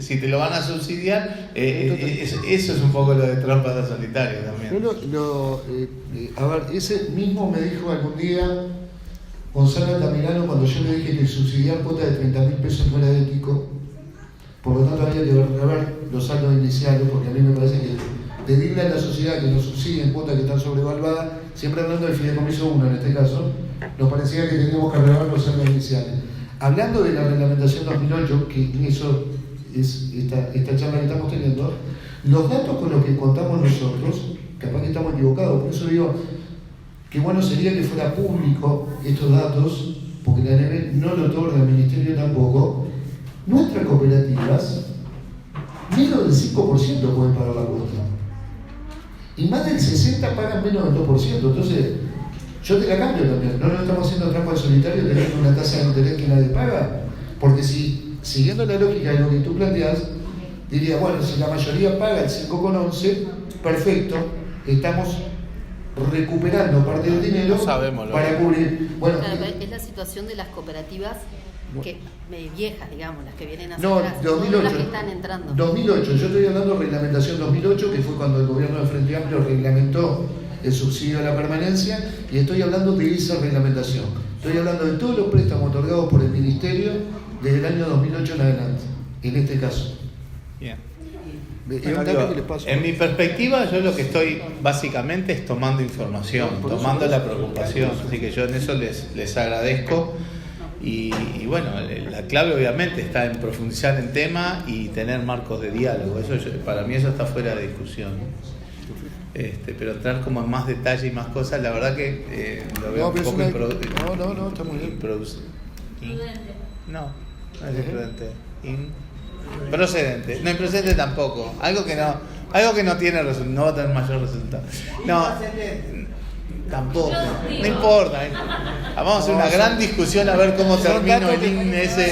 si te lo van a subsidiar, eso es un poco lo de trampas al solitario también. A ver, ese mismo me dijo algún día Gonzalo Altamirano cuando yo le dije que subsidiar cuotas de 30.000 pesos no era ético. Por lo tanto había que rever los saldos iniciales, porque a mí me parece que pedirle a la sociedad que nos subsidien cuotas que están sobrevaluadas, siempre hablando del fideicomiso 1 en este caso, nos parecía que teníamos que rever los saldos iniciales. Hablando de la reglamentación 2008, que eso es esta charla que estamos teniendo, los datos con los que contamos nosotros, capaz que estamos equivocados, por eso digo que bueno sería que fuera público estos datos, porque la ANEB no lo otorga, el Ministerio tampoco. Nuestras cooperativas, menos del 5% pueden pagar la cuota. Y más del 60% pagan menos del 2%. Entonces, yo te la cambio también. No nos estamos haciendo trampa de solitario teniendo una tasa de interés que nadie paga. Porque si, siguiendo la lógica de lo que tú planteas, diría, bueno, si la mayoría paga el 5,11, perfecto, estamos recuperando parte del dinero para cubrir. Bueno, claro, es la situación de las cooperativas que viejas, digamos, las que vienen a no, 2008, las que están entrando. 2008, yo estoy hablando de reglamentación 2008, que fue cuando el gobierno del Frente Amplio reglamentó el subsidio a la permanencia, y estoy hablando de esa reglamentación. Estoy hablando de todos los préstamos otorgados por el Ministerio desde el año 2008 en adelante, en este caso. Bien. En mi perspectiva, yo lo que estoy básicamente es tomando información, tomando la preocupación, así que yo en eso les agradezco. Y bueno, la clave obviamente está en profundizar en tema y tener marcos de diálogo. Para mí eso está fuera de discusión. Pero entrar como en más detalle y más cosas, la verdad que lo veo un poco imprudente. No, está muy bien. No es imprudente. Procedente. No, improcedente tampoco. Algo que no tiene no va a tener mayor resultado. No. Tampoco, no importa. Vamos a hacer una gran discusión a ver cómo termina el índice.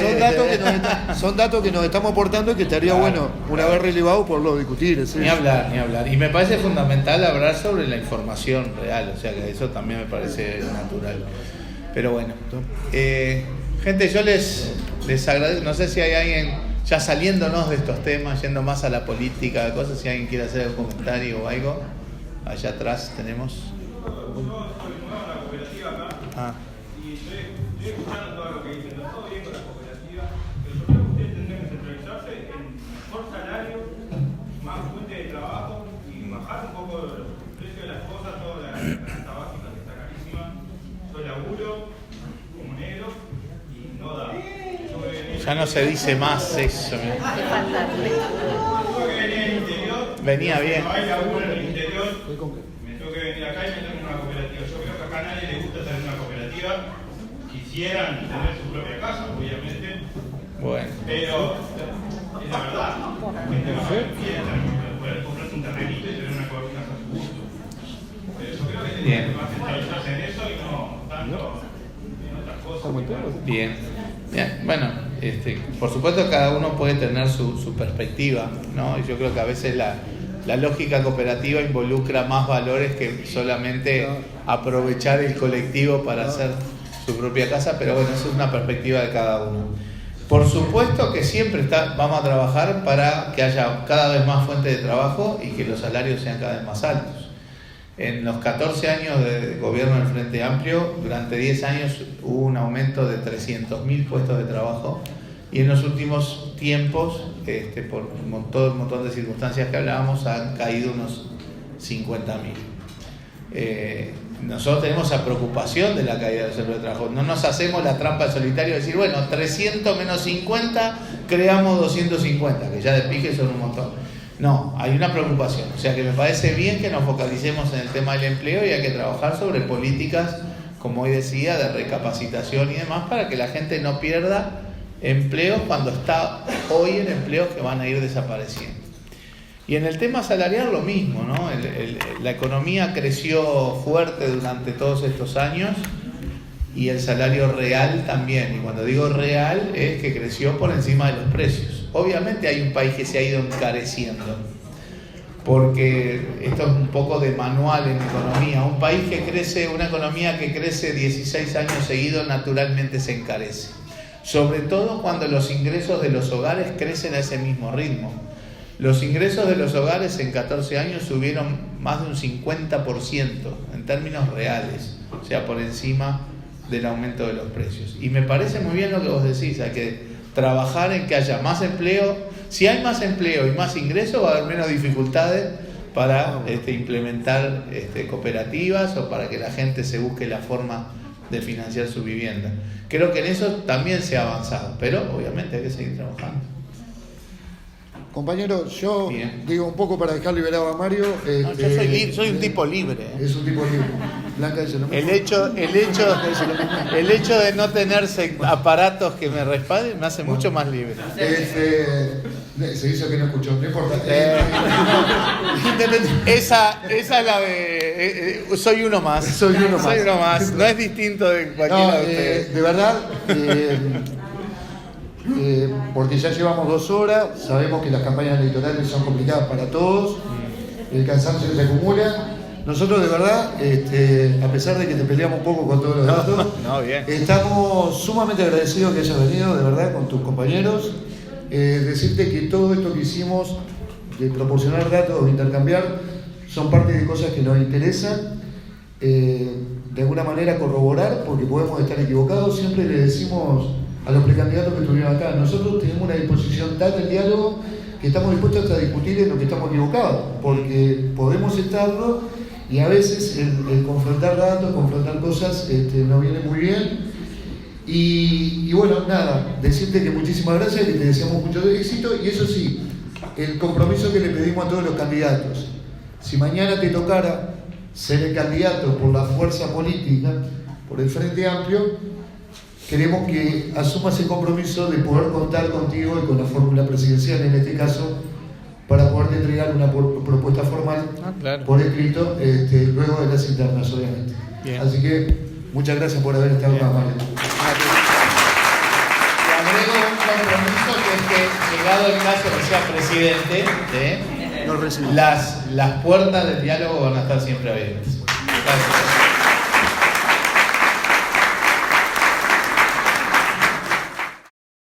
Son datos que nos estamos aportando y que estaría bueno, una vez relevado, por lo discutir. ¿Sí? Ni hablar. Y me parece fundamental hablar sobre la información real, o sea que eso también me parece natural. Pero bueno, gente, yo les agradezco. No sé si hay alguien Ya saliéndonos de estos temas, yendo más a la política, cosas, si alguien quiere hacer algún comentario o algo, allá atrás tenemos. Yo soy nuevo en la cooperativa acá y estoy escuchando todo lo que dicen, todo bien con la cooperativa, pero yo creo que ustedes tendrían que centralizarse en mejor salario, más fuente de trabajo y bajar un poco los precios de las cosas, toda la canasta básica que está carísima. Yo laburo como negro y no da. Ya no se dice más eso. Venía bien. Hay laburo en el interior. Me tengo que venir acá y meterme en una cooperativa. Yo creo que acá a nadie le gusta estar en una cooperativa. Quisieran tener su propia casa, obviamente. Bueno. Pero es la verdad. La gente va a quiere poder comprarse un terrenito y tener una casa a su gusto. Pero yo creo que tiene que más centralizarse en eso y no tanto en otras cosas. Bien. Bueno, por supuesto cada uno puede tener su perspectiva, ¿no? Y yo creo que a veces la lógica cooperativa involucra más valores que solamente aprovechar el colectivo para hacer su propia casa, pero bueno, eso es una perspectiva de cada uno. Por supuesto que siempre vamos a trabajar para que haya cada vez más fuentes de trabajo y que los salarios sean cada vez más altos. En los 14 años de gobierno del Frente Amplio, durante 10 años hubo un aumento de 300.000 puestos de trabajo y en los últimos tiempos, por todo un montón de circunstancias que hablábamos, han caído unos 50.000. Nosotros tenemos esa preocupación de la caída del centro de trabajo. No nos hacemos la trampa de solitario de decir, bueno, 300 menos 50, creamos 250, que ya de pique son un montón. No, hay una preocupación, o sea que me parece bien que nos focalicemos en el tema del empleo y hay que trabajar sobre políticas, como hoy decía, de recapacitación y demás para que la gente no pierda empleos cuando está hoy en empleos que van a ir desapareciendo. Y en el tema salarial lo mismo, ¿no? La economía creció fuerte durante todos estos años y el salario real también, y cuando digo real es que creció por encima de los precios. Obviamente hay un país que se ha ido encareciendo, porque esto es un poco de manual en economía. Un país que crece, una economía que crece 16 años seguidos, naturalmente se encarece. Sobre todo cuando los ingresos de los hogares crecen a ese mismo ritmo. Los ingresos de los hogares en 14 años subieron más de un 50% en términos reales, o sea, por encima del aumento de los precios. Y me parece muy bien lo que vos decís, hay que trabajar en que haya más empleo. Si hay más empleo y más ingresos, va a haber menos dificultades para implementar cooperativas o para que la gente se busque la forma de financiar su vivienda. Creo que en eso también se ha avanzado, pero obviamente hay que seguir trabajando. Compañero, yo digo un poco para dejar liberado a Mario. No, yo soy un tipo libre. Es un tipo libre. Blanca dice lo mismo. El hecho de no tener aparatos que me respalden me hace mucho más libre. Se hizo que no escuchó, no importa. Esa es la de soy uno más. Soy uno más. No es distinto de cualquiera de ustedes. De verdad. Porque ya llevamos 2 horas, sabemos que las campañas electorales son complicadas para todos, el cansancio se acumula. Nosotros de verdad, a pesar de que te peleamos un poco con todos los datos, estamos sumamente agradecidos que hayas venido, de verdad, con tus compañeros. Decirte que todo esto que hicimos, de proporcionar datos, de intercambiar, son parte de cosas que nos interesan. De alguna manera corroborar, porque podemos estar equivocados. Siempre le decimos a los precandidatos que estuvieron acá, nosotros tenemos una disposición tal del diálogo que estamos dispuestos a discutir en lo que estamos equivocados, porque podemos estarlo y a veces el confrontar datos, confrontar cosas nos viene muy bien. Y bueno, nada, decirte que muchísimas gracias, que te deseamos mucho éxito, y eso sí, el compromiso que le pedimos a todos los candidatos: si mañana te tocara ser el candidato por la fuerza política, por el Frente Amplio, queremos que asumas el compromiso de poder contar contigo y con la fórmula presidencial, en este caso, para poderte entregar una propuesta formal por escrito, luego de las internas, obviamente. Bien. Así que muchas gracias por haber estado acá, Mario. Le agrego un compromiso, que es que, llegado el caso que sea presidente, las puertas del diálogo van a estar siempre abiertas. Gracias.